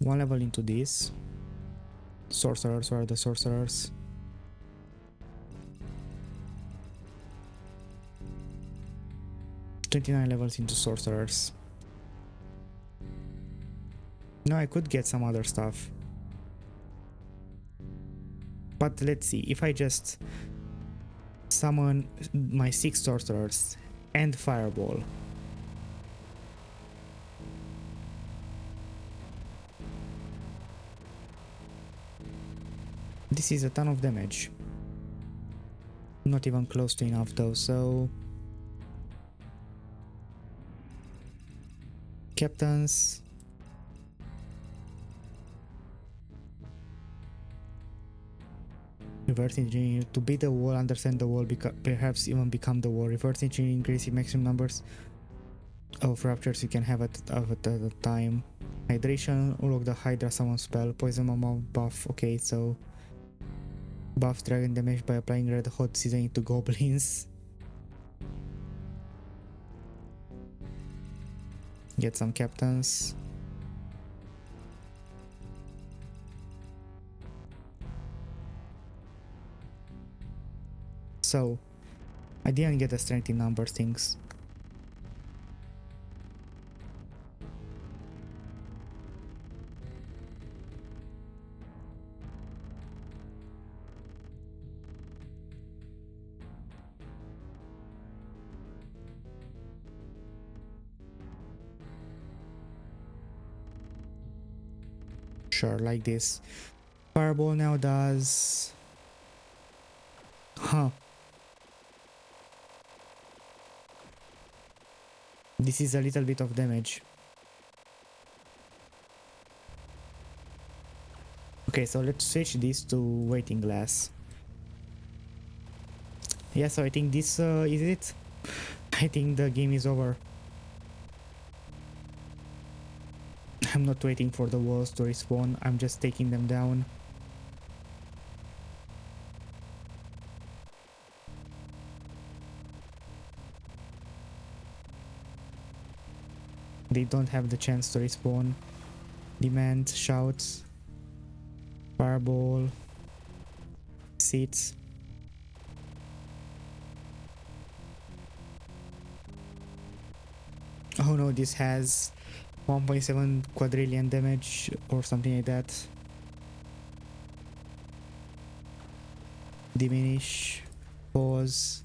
1 level into this. Sorcerers, where are the sorcerers? $29 levels into sorcerers. No, I could get some other stuff. But let's see, if I just summon my 6 sorcerers and Fireball. This is a ton of damage. Not even close to enough though, so... Captains... Reverse engineer. To beat the wall, understand the wall, perhaps even become the wall. Reverse engineer increases maximum numbers of raptures you can have at a time. Hydration, unlock the Hydra summon spell. Poison amount buff. Okay, so buff dragon damage by applying red hot seasoning to goblins. Get some captains. So I didn't get the strength in numbers things. Sure, like this. Fireball now does... Huh. This is a little bit of damage. Okay, so let's switch this to waiting glass. Yeah, so I think this is it. I think the game is over. I'm not waiting for the walls to respawn, I'm just taking them down. They don't have the chance to respawn. Demand, shouts, fireball, seats. Oh no, this has 1.7 quadrillion damage or something like that. Diminish, pause,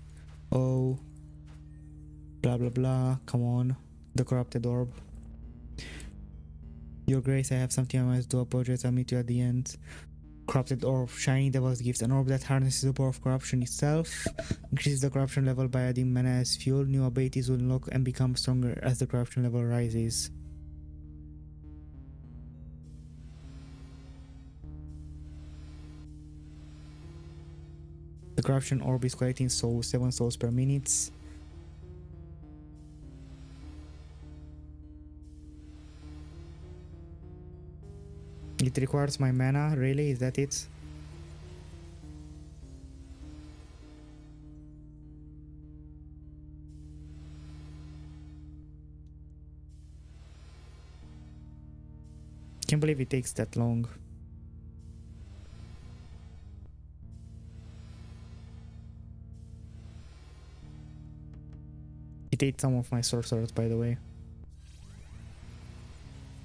oh, blah blah blah, come on. The corrupted orb. Your grace, I have something I must do. Apologize, I'll meet you at the end. Corrupted orb. Shining Devil's Gift. An orb that harnesses the power of corruption itself. Increases the corruption level by adding mana as fuel. New abilities will unlock and become stronger as the corruption level rises. The corruption orb is collecting souls, 7 souls per minute. It requires my mana, really? Is that it? Can't believe it takes that long. It ate some of my sorcerers, by the way.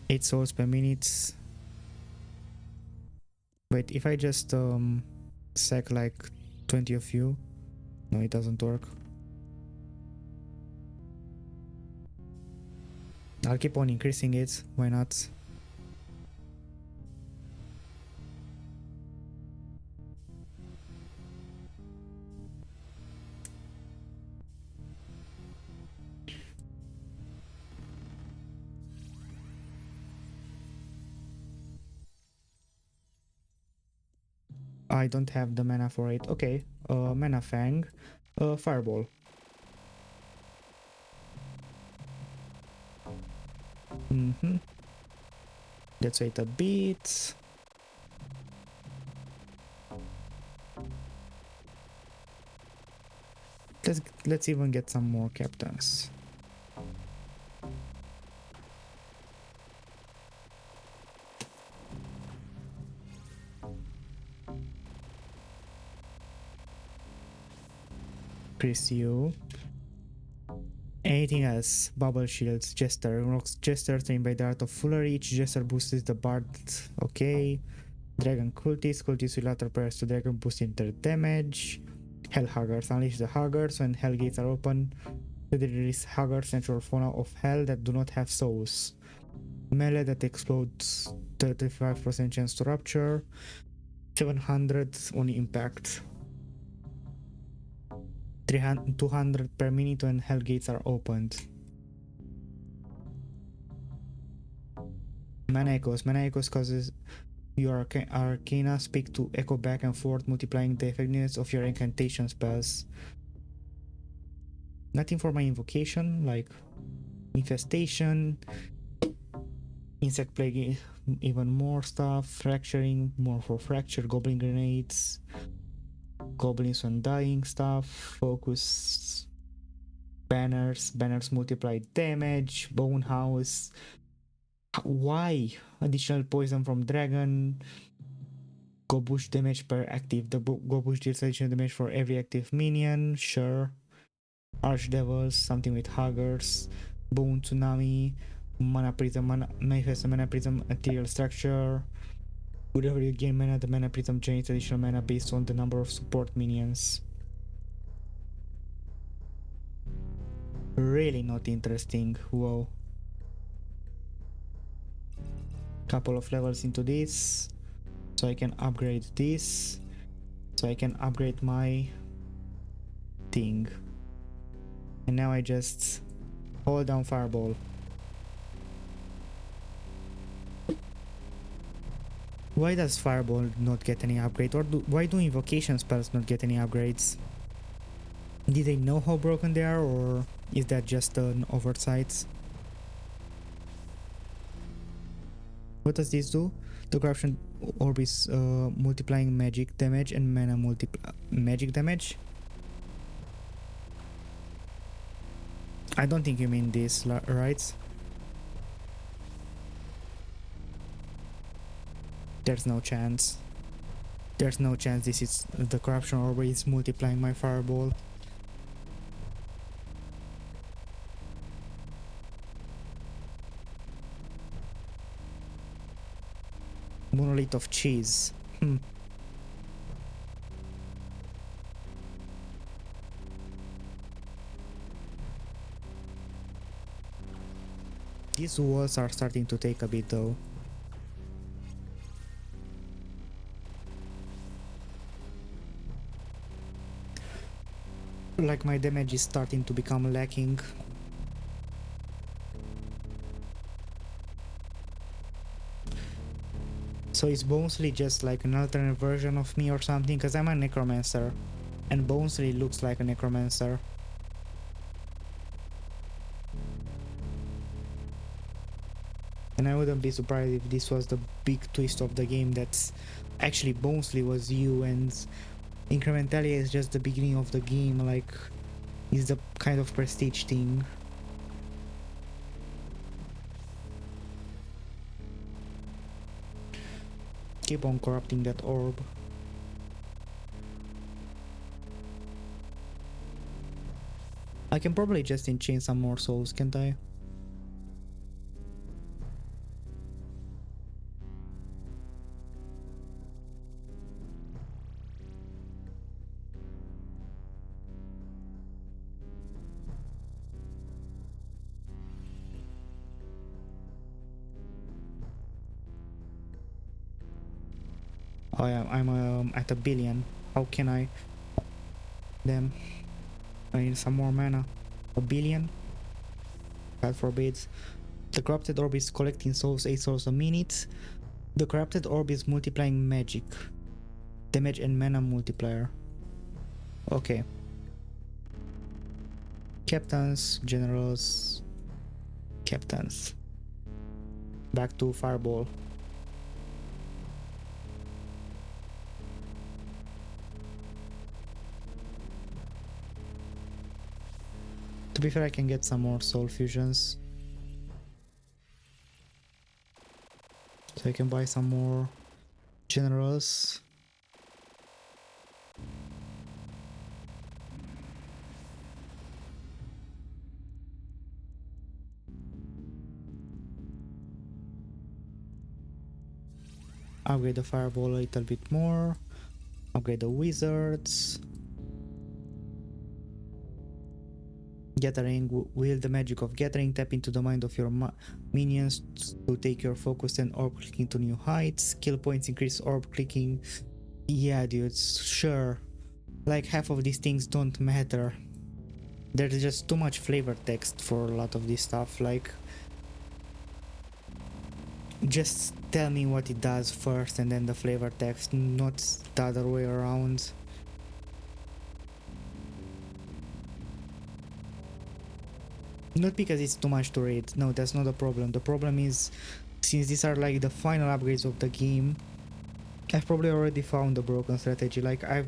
8 souls per minute. Wait, if I just sack like 20 of you. No, it doesn't work. I'll keep on increasing it, why not? I don't have the mana for it. Okay, mana fang, fireball. Let's wait a bit. Let's even get some more captains. Chris, you. Anything else? Bubble shields, Jester, rocks Jester trained by the art of foolery. Each Jester boosts the bard. Okay. Dragon cultists with later prayers to dragon boosting their damage. Hell Huggers, unleash the Huggers when hell gates are open. They release Huggers, natural fauna of hell that do not have souls. Melee that explodes, 35% chance to rupture. 700 on impact. 200 per minute when hell gates are opened. Mana echoes causes your arcana speak to echo back and forth, multiplying the effectiveness of your incantation spells. Nothing for my invocation, like infestation, insect plague, even more stuff, fracturing, more for fracture, goblin grenades, goblins when dying stuff, focus, banners multiply damage, bone house. Why? Additional poison from dragon. Go bush damage per active. The go bush deals additional damage for every active minion. Sure. Archdevils, something with huggers. Bone tsunami. Mana prism, manifest a mana prism material structure. Whenever you gain mana, the mana prism generates additional mana based on the number of support minions. Really not interesting. Whoa. Couple of levels into this, so I can upgrade this, so I can upgrade my thing. And now I just hold down fireball. Why does fireball not get any upgrade, or why do invocation spells not get any upgrades? Did they know how broken they are, or is that just an oversight? What does this do? The corruption orb is multiplying magic damage and mana magic damage. I don't think you mean this, right? There's no chance. There's no chance this is the corruption orb is multiplying my fireball. Monolith of cheese. These walls are starting to take a bit though. Like my damage is starting to become lacking. So is Bonesley just like an alternate version of me or something? Because I'm a necromancer, and Bonesley looks like a necromancer. And I wouldn't be surprised if this was the big twist of the game, that's actually Bonesley was you and Incrementalia is just the beginning of the game, like, is the kind of prestige thing. Keep on corrupting that orb. I can probably just enchain some more souls, can't I? Oh yeah, I'm at 1 billion. How can I? Damn. I need some more mana. 1 billion? God forbids. The corrupted orb is collecting souls, 8 souls a minute. The corrupted orb is multiplying magic. Damage and mana multiplier. Okay. Captains, generals, captains. Back to fireball. To be fair, I can get some more soul fusions. So I can buy some more generals. Upgrade the fireball a little bit more. Upgrade the wizards. Gathering. Wield the magic of gathering. Tap into the mind of your minions to take your focus and orb clicking to new heights. Skill points increase orb clicking. Yeah, dudes, sure. Like half of these things don't matter. There's just too much flavor text for a lot of this stuff. Like, just tell me what it does first and then the flavor text, not the other way around. Not because it's too much to read, no, that's not the problem. The problem is, since these are like the final upgrades of the game, I've probably already found a broken strategy. Like I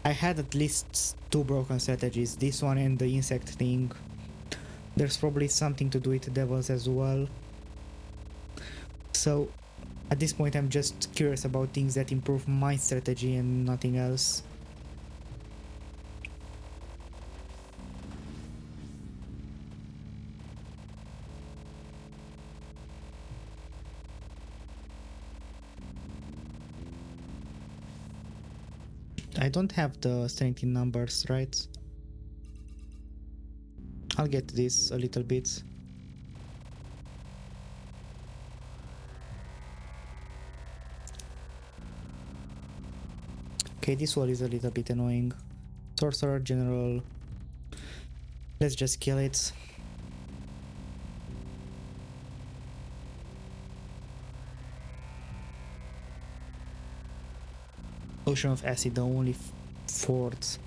had at least 2 broken strategies, this one and the insect thing. There's probably something to do with the devils as well. So at this point I'm just curious about things that improve my strategy and nothing else. I don't have the strength in numbers, right? I'll get this a little bit. Okay, this wall is a little bit annoying. Sorcerer, general. Let's just kill it. Ocean of Acid, the only fort.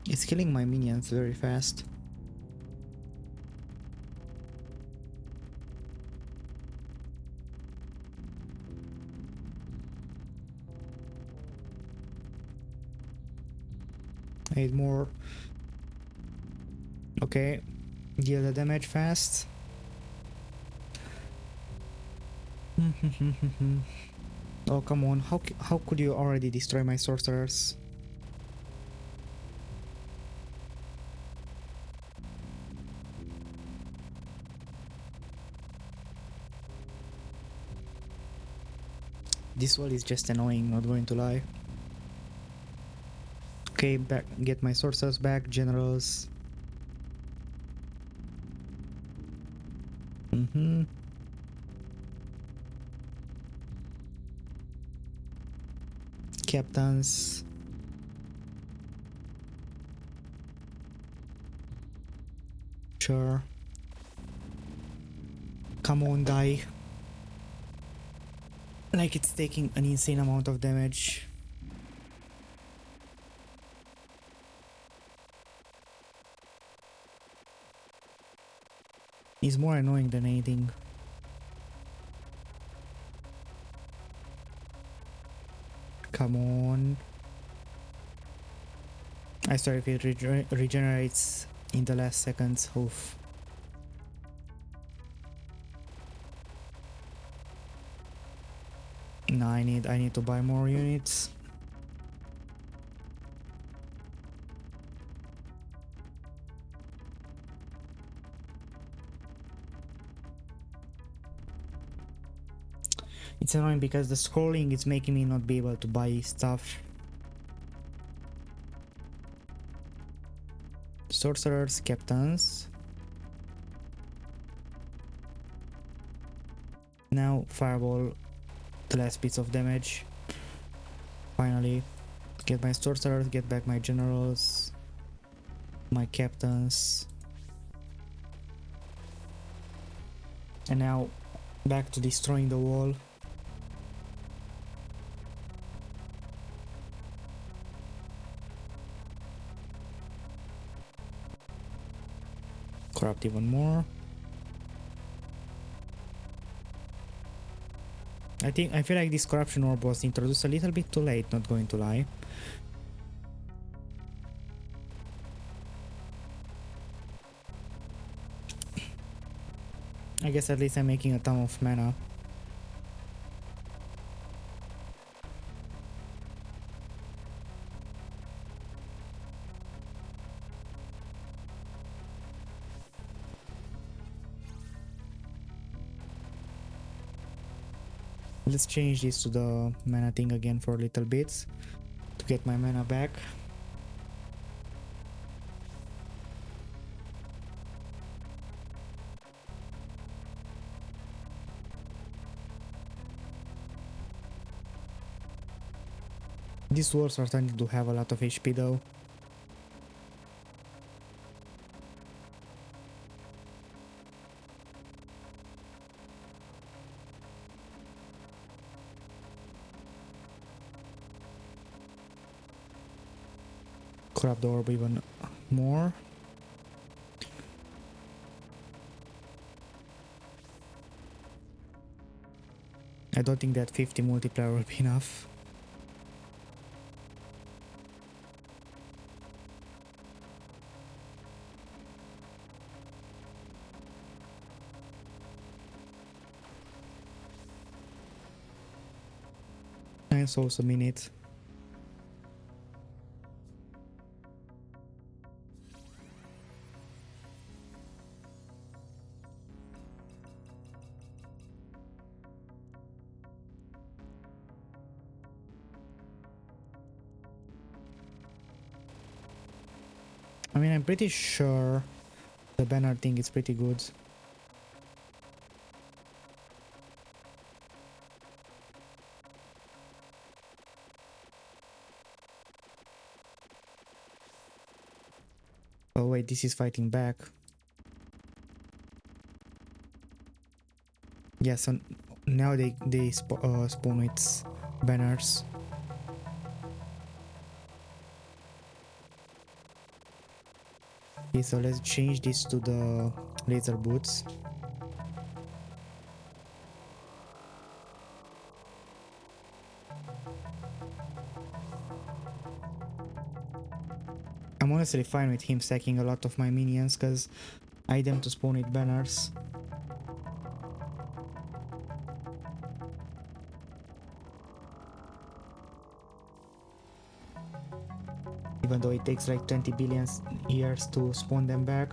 It's killing my minions very fast. I need more. Okay, deal the damage fast. Oh, come on, how could you already destroy my sorcerers? This wall is just annoying, not going to lie. Okay, back, get my sorcerers back, generals. Captains. Sure. Come on, die. Like it's taking an insane amount of damage. It's more annoying than anything. Come on. I swear if it regenerates in the last seconds. Oof. No, I need to buy more units. It's annoying because the scrolling is making me not be able to buy stuff. Sorcerers, captains. Now fireball, the last piece of damage. Finally, get my sorcerers, get back my generals, my captains. And now back to destroying the wall. Corrupt even more. I feel like this corruption orb was introduced a little bit too late, not going to lie. I guess at least I'm making a ton of mana. Let's change this to the mana thing again for a little bit to get my mana back. These walls are starting to have a lot of HP though. Corrupt the orb even more. I don't think that 50 multiplier will be enough. And souls a minute. I mean, I'm pretty sure the banner thing is pretty good. Oh wait, this is fighting back. Yeah, so now they spawn with banners. Okay, so let's change this to the laser boots. I'm honestly fine with him stacking a lot of my minions because I need them to spawn with banners. Even though it takes like 20 billion years to spawn them back.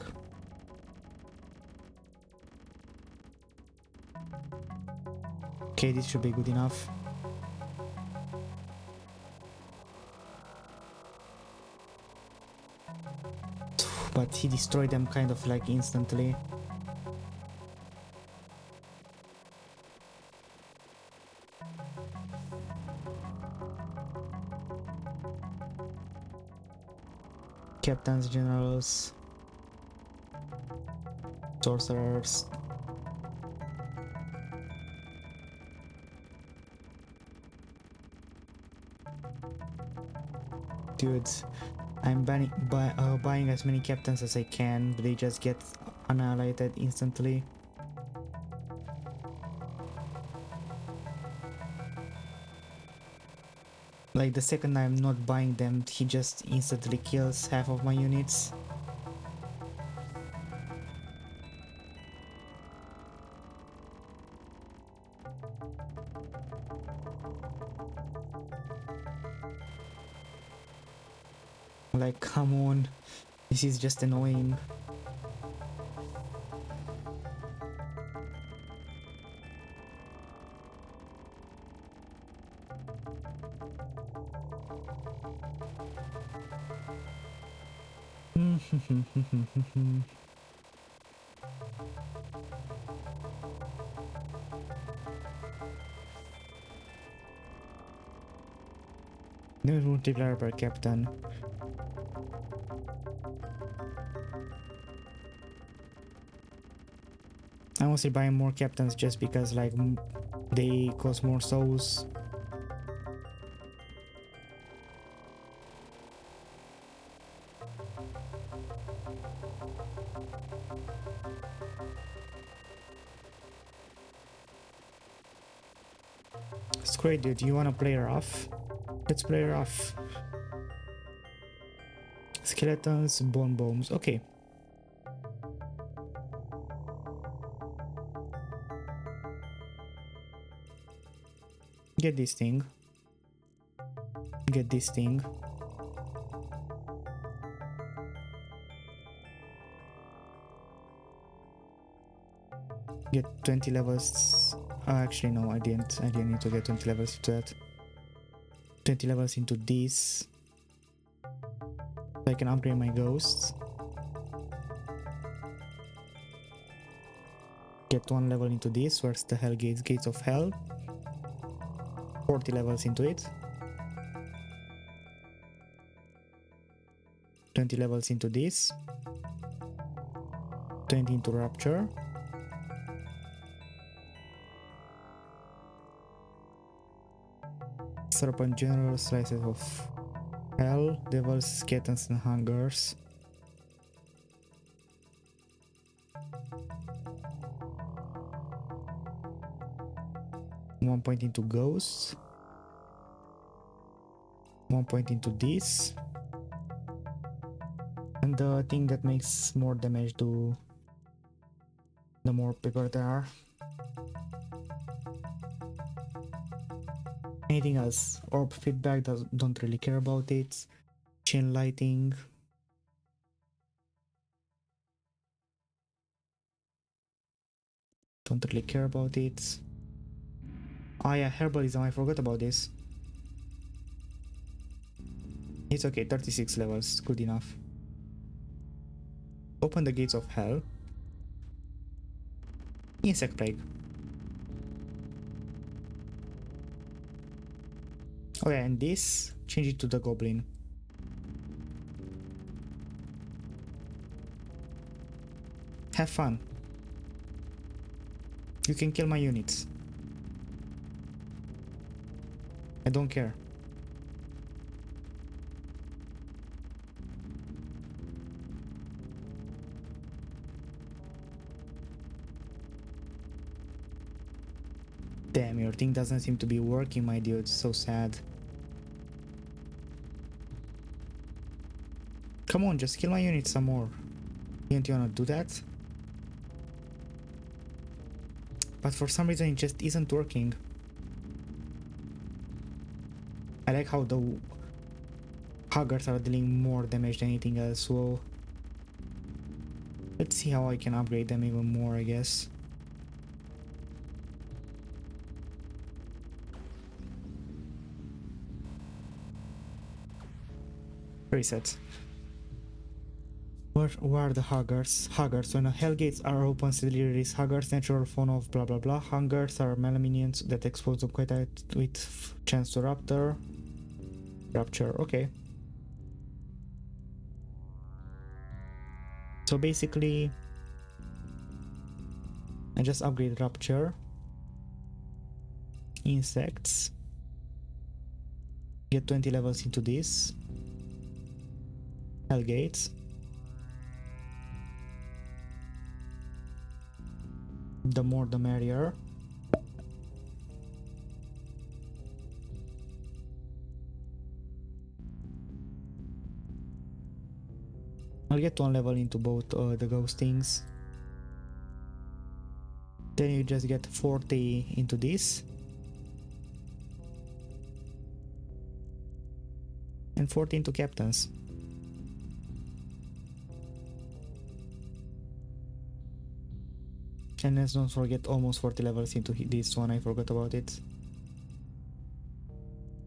Okay, this should be good enough. But he destroyed them kind of like instantly. Captains, generals, sorcerers. Dude, I'm buying as many captains as I can, but they just get annihilated instantly. Like the second I'm not buying them, he just instantly kills half of my units. Like, come on, this is just annoying. No multiplier per captain. I'm mostly buying more captains just because like they cost more souls. It's great, dude. You wanna play rough? Let's play rough. Skeletons, bone bombs. Okay. Get this thing. Get this thing. Get 20 levels. Actually, no, I didn't. I didn't need to get 20 levels to that. 20 levels into this. So I can upgrade my ghosts. Get 1 level into this. Where's the hell gates? Gates of hell. 40 levels into it. 20 levels into this. 20 into rapture. Serpent general, slices of hell, devils, skeletons and hungers. One point into ghosts. 1 point into this. And the thing that makes more damage to the more people there are. Anything else? Orb feedback, don't really care about it. Chain lighting. Don't really care about it. Ah yeah, herbalism, I forgot about this. It's okay, 36 levels, good enough. Open the gates of hell. Insect plague. Oh yeah, and this, change it to the goblin. Have fun. You can kill my units. I don't care. Damn, your thing doesn't seem to be working, my dude. So sad. Come on, just kill my unit some more. Didn't you wanna do that? But for some reason it just isn't working. I like how the huggers are dealing more damage than anything else, so let's see how I can upgrade them even more, I guess. Reset. Where are the huggers? Huggers. When the hell gates are open, steadily release huggers. Natural phone of blah blah blah. Hungers are melee minions that expose them quite with chance to rapture. Rapture, okay. So basically, I just upgrade rapture. Insects. Get 20 levels into this. Hell gates. The more the merrier. I'll get 1 level into both the ghostings. Then you just get 40 into this. And 40 into captains. And let's don't forget almost 40 levels into this one, I forgot about it.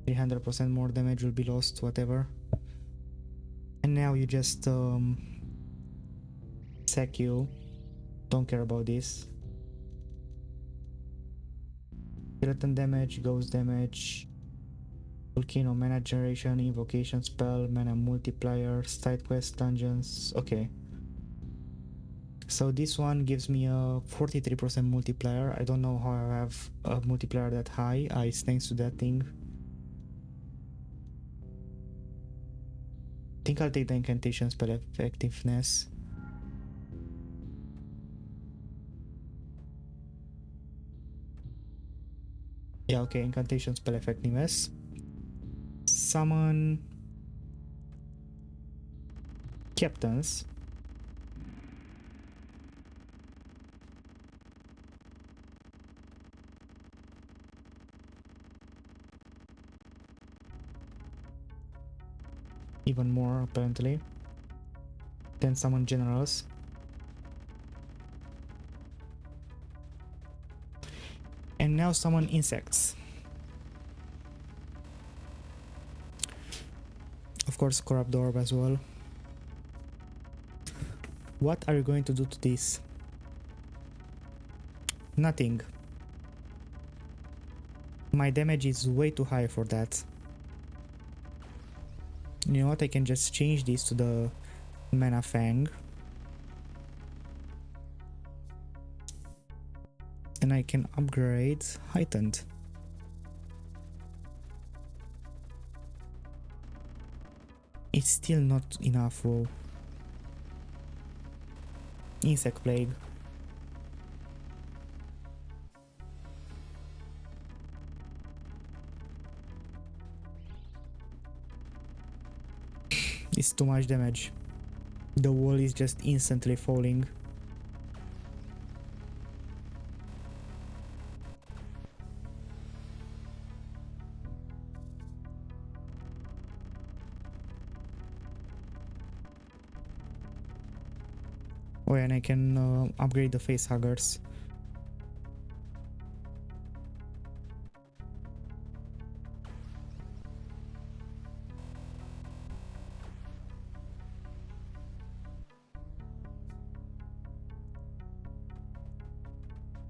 300% more damage will be lost, whatever. And now you just sack you. Don't care about this. Skeleton damage, ghost damage, volcano, mana generation, invocation spell, mana multiplier, side quest, dungeons. Okay. So this one gives me a 43% multiplier. I don't know how I have a multiplier that high. It's thanks to that thing. I think I'll take the incantation spell effectiveness. Yeah, okay, incantation spell effectiveness. Summon captains. Even more apparently. Then summon generals. And now summon insects. Of course, corrupt orb as well. What are you going to do to this? Nothing. My damage is way too high for that. You know what? I can just change this to the Mana Fang. And I can upgrade Heightened. It's still not enough, though. Insect Plague. It's too much damage. The wall is just instantly falling. Oh, and I can upgrade the face huggers.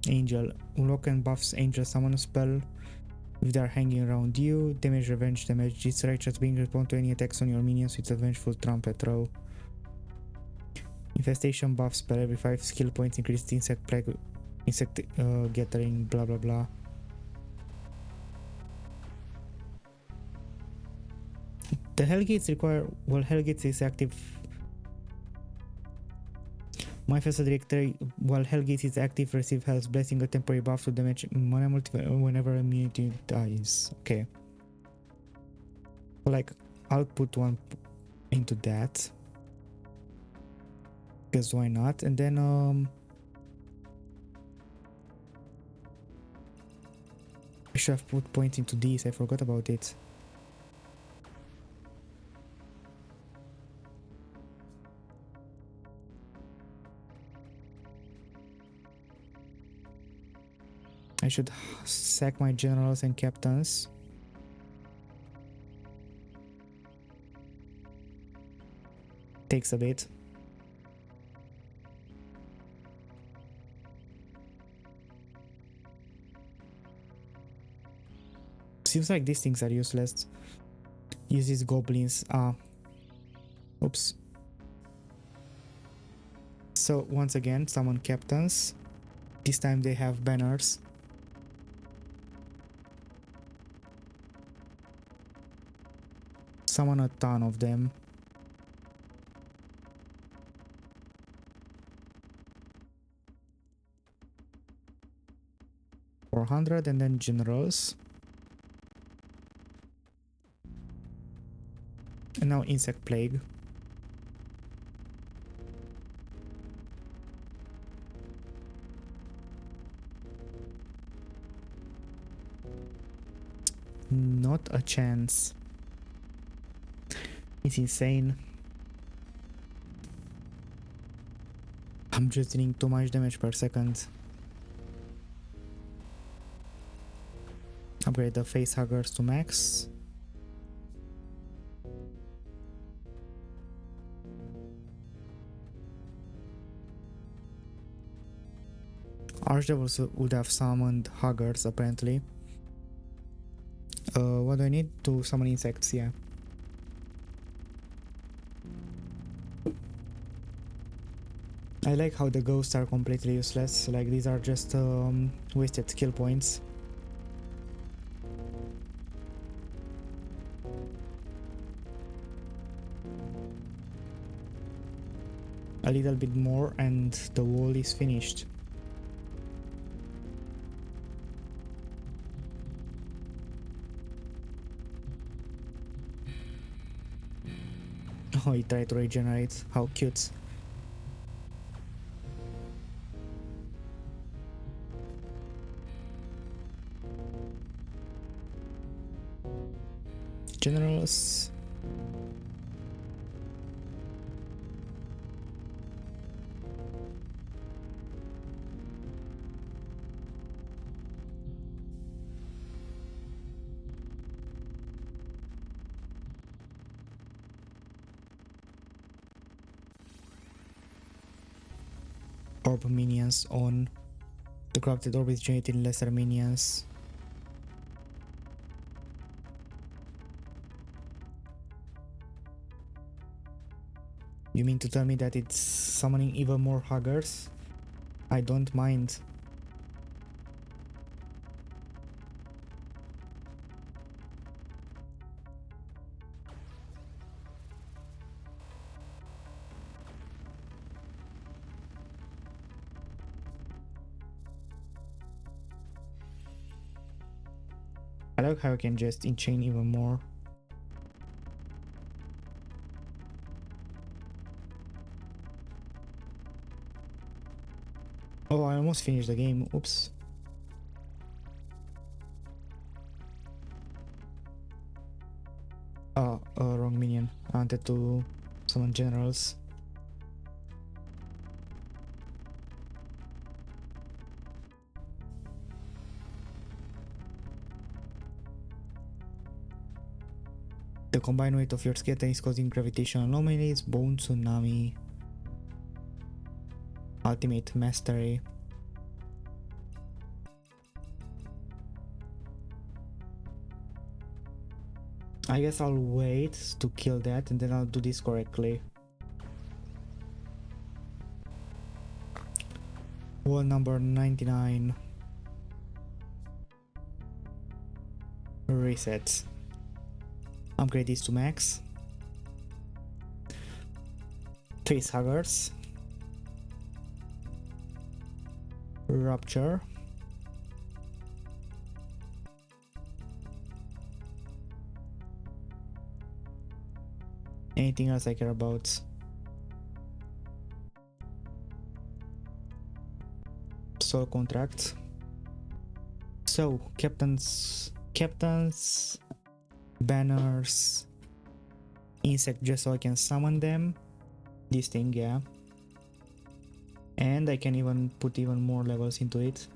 Angel. Unlock and buffs angel summon spell if they are hanging around you. Damage, revenge damage. This righteous being respond to any attacks on your minions with a vengeful trumpet throw. Infestation buff spell every 5 skill points increased insect plague, insect gathering, blah blah blah. The Hellgates require, well, Hellgates is active. My first directory, while Hellgates is active, receive Hell's Blessing, a temporary buff to damage mana whenever immunity dies. Okay. Well, like, I'll put one into that. Because why not? And then, I should have put point into these, I forgot about it. I should sack my generals and captains. Takes a bit. Seems like these things are useless. Use these goblins. Oops. So once again, summon captains. This time they have banners. Summon a ton of them. $400 and then generals. And now insect plague. Not a chance. It's insane. I'm just dealing too much damage per second. Upgrade the face huggers to max. Archdevils would have summoned huggers apparently. What do I need to summon insects? Yeah. I like how the ghosts are completely useless, like these are just wasted skill points. A little bit more and the wall is finished. Oh, he tried to regenerate. How cute. Generals. Orb minions on. The crafted orb is generating lesser minions. You mean to tell me that it's summoning even more huggers? I don't mind. I like how I can just enchain even more. Oh, I almost finished the game. Oops. Oh, wrong minion. I wanted to summon generals. The combined weight of your skeleton is causing gravitational anomalies, bone tsunami, ultimate mastery. I guess I'll wait to kill that and then I'll do this correctly. Wall number 99. Reset. Upgrade this to max. Face huggers. Rupture. Anything else I care about? Soul contract. So captains, banners, insect just so I can summon them. This thing, yeah. And I can even put even more levels into it.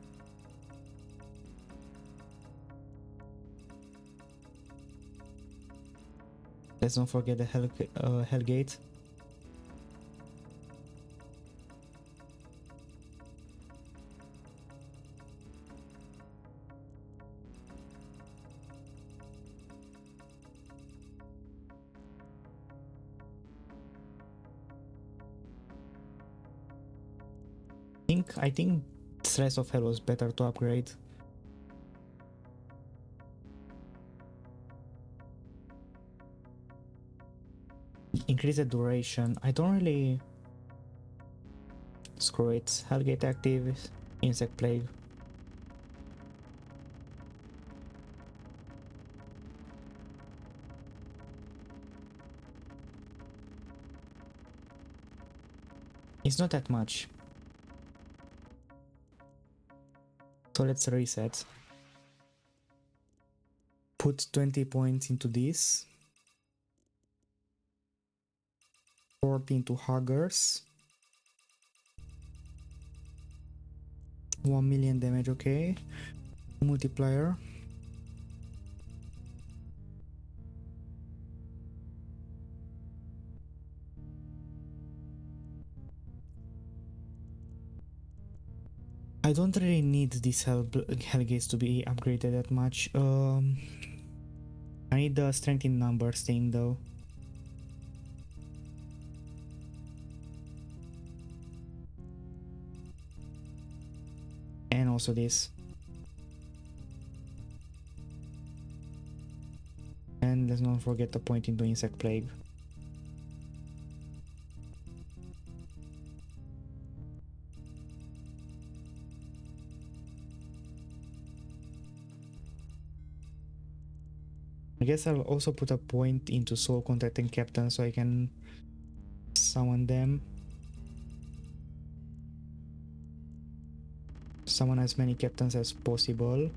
Let's not forget the Hellgate. I think Stress of Hell was better to upgrade. Increase the duration. I don't really... Screw it. Hellgate active. Insect Plague. It's not that much. So let's reset. Put 20 points into this. 40 into Huggers. 1 million damage, okay. Multiplier. I don't really need these Hellgates to be upgraded that much. I need the strength in numbers thing though. And also this. And let's not forget the point into Insect Plague. I guess I'll also put a point into soul contact and captain so I can summon them. Summon as many captains as possible.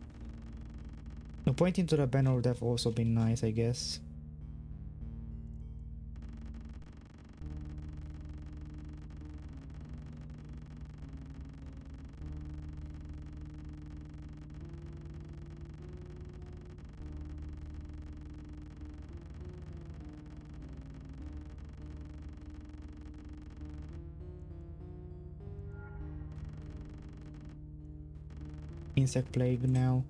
A point into the banner would have also been nice, I guess. Insect plague now.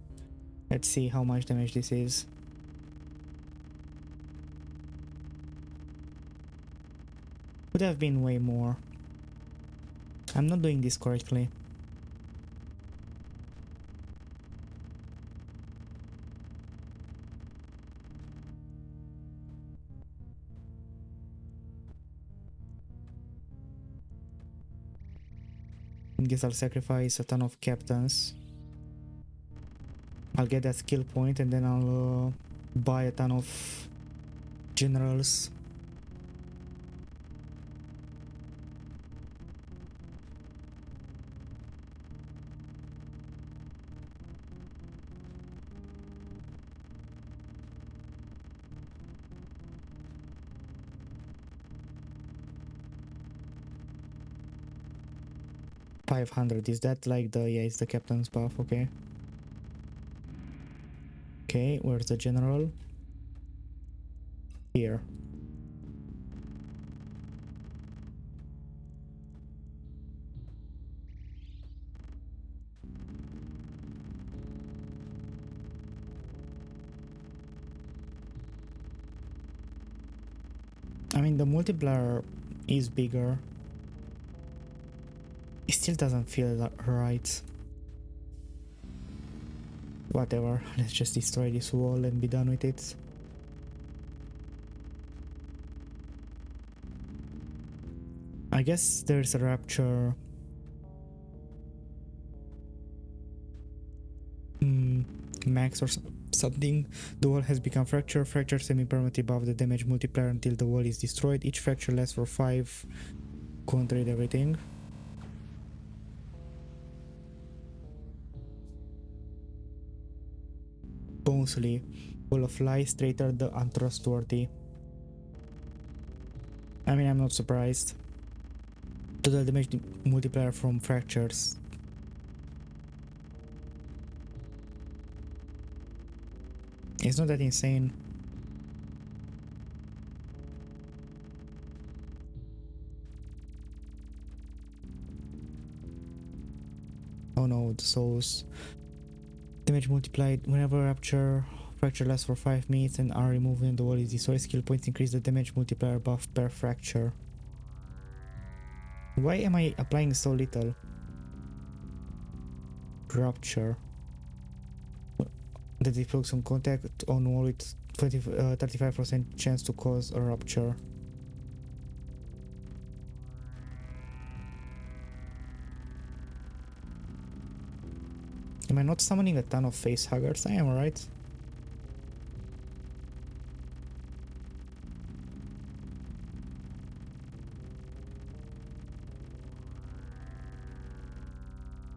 Let's see how much damage this is. Could have been way more. I'm not doing this correctly. I guess I'll sacrifice a ton of captains. I'll get that skill point and then I'll buy a ton of generals. $500, is that like the, yeah, it's the captain's buff, okay. Okay, where's the general? Here. I mean, the multiplier is bigger. It still doesn't feel right. Whatever, let's just destroy this wall and be done with it. I guess there's a rapture. Max or something. The wall has become fractured. Fracture semi-permanent above the damage multiplier until the wall is destroyed. Each fracture lasts for 5. Control everything. Bonesly. Full of lies, traitor, the untrustworthy. I mean, I'm not surprised. Total damage multiplier from fractures. It's not that insane. Oh no, the souls. Damage multiplied whenever rapture. Fracture lasts for 5 minutes and are removed when the wall is destroyed. Skill points increase the damage multiplier buff per fracture. Why am I applying so little? Rupture. That it looks on contact on wall with 35% chance to cause a rupture. Am I not summoning a ton of face huggers? I am, right?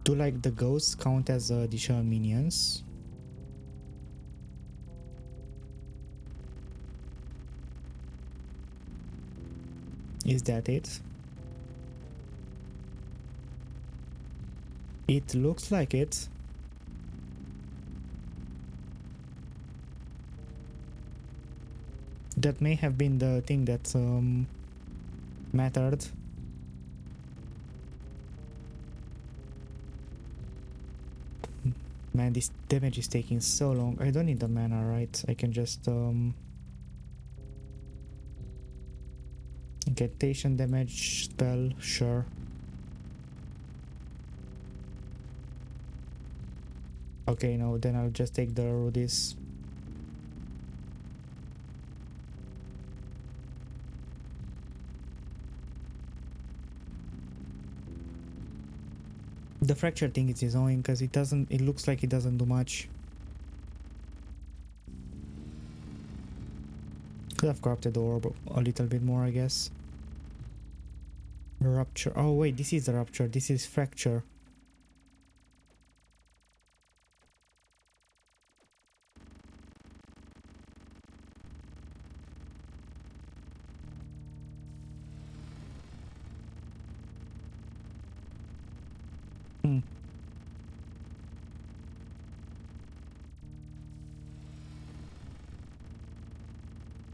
Do like the ghosts count as additional minions? Is that it? It looks like it. That may have been the thing that mattered. Man, this damage is taking so long. I don't need the mana, right? I can just incantation damage spell, sure. Okay, no, then I'll just take the Rudis. The fracture thing is annoying because it looks like it doesn't do much. Could have corrupted the orb a little bit more, I guess. Rupture. Oh wait, this is the rupture. This is fracture. Hmm.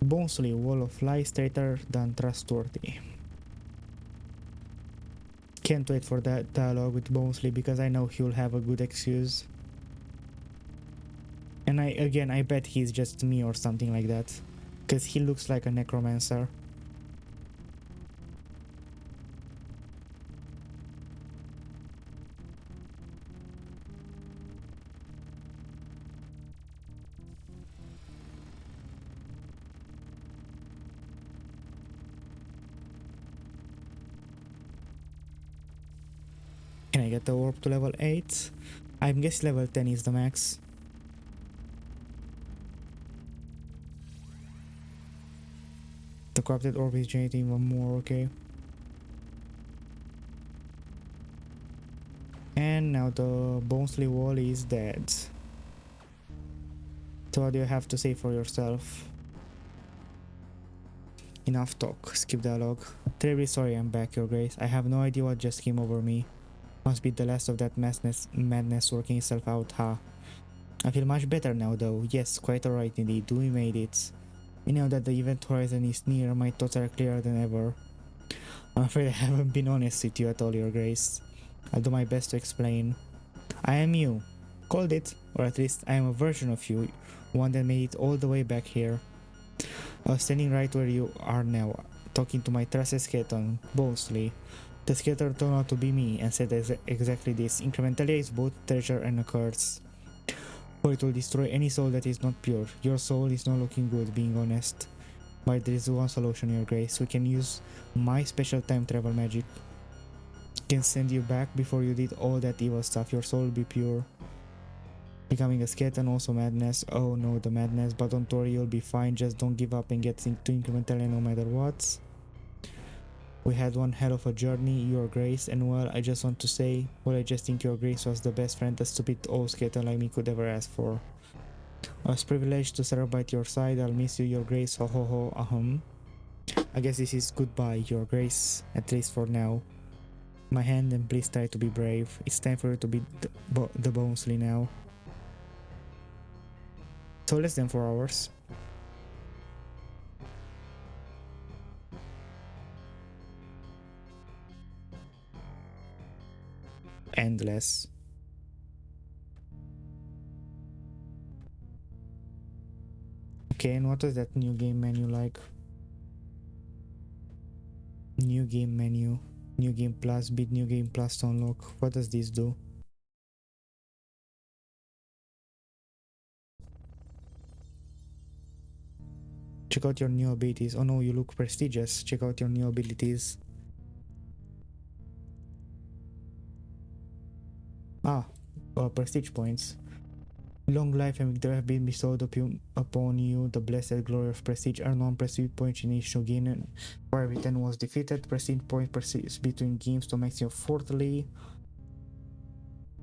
Bonesley, wall of lies, straighter than trustworthy. Can't wait for that dialogue with Bonesley because I know he'll have a good excuse. And I bet he's just me or something like that. Because he looks like a necromancer. Can I get the orb to level 8? I guess level 10 is the max. The corrupted orb is generating one more, okay. And now the Bonesley wall is dead. So what do you have to say for yourself? Enough talk, skip dialogue. Terribly sorry I'm back, your grace. I have no idea what just came over me. Must be the last of that madness working itself out, huh? I feel much better now though. Yes, quite alright indeed. We made it. We know that the event horizon is near, my thoughts are clearer than ever. I'm afraid I haven't been honest with you at all, your grace. I'll do my best to explain. I am you. Called it, or at least I am a version of you, one that made it all the way back here. I was standing right where you are now, talking to my trusted skeleton, Bonesley. The skeleton turned out to be me and said exactly this. Incrementalia is both treasure and a curse. For it will destroy any soul that is not pure. Your soul is not looking good, being honest. But there is one solution, your grace. We can use my special time travel magic. Can send you back before you did all that evil stuff. Your soul will be pure. Becoming a skeleton, also madness. Oh no, the madness. But don't worry, you'll be fine. Just don't give up and get to Incrementalia no matter what. We had one hell of a journey, your grace, and well, I just want to say, well, I just think your grace was the best friend a stupid old skeleton like me could ever ask for. I was privileged to serve by your side. I'll miss you, your grace. Ho ho ho, I guess this is goodbye, your grace, at least for now. My hand, and please try to be brave. It's time for you to be the Bonesley now. So less than 4 hours. Endless. Okay, and what is that new game menu like? New game menu. New game plus, beat new game plus to unlock. What does this do? Check out your new abilities. Oh no, you look prestigious. Check out your new abilities. Prestige points. Long life and victory have been bestowed upon you. The blessed glory of prestige. Earn 1 prestige point in each new game. For every 10 was defeated. Prestige point persists between games to maximum fourthly.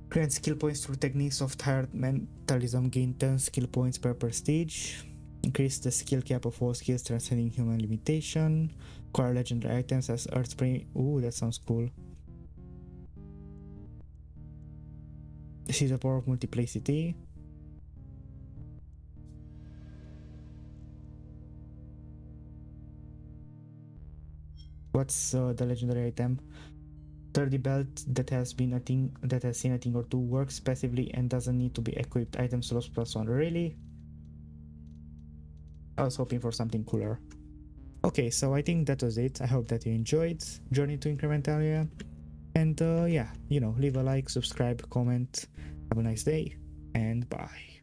Grant skill points through techniques of tired mentalism. Gain 10 skill points per prestige. Increase the skill cap of all skills transcending human limitation. Acquire legendary items as Earth Spring. Ooh, that sounds cool. See the power of multiplicity. What's the legendary item? 30 belt that has seen a thing or two, works passively and doesn't need to be equipped. Item slots +1. Really? I was hoping for something cooler. Okay, so I think that was it. I hope that you enjoyed Journey to Incrementalia. And yeah, leave a like, subscribe, comment. Have a nice day, and bye.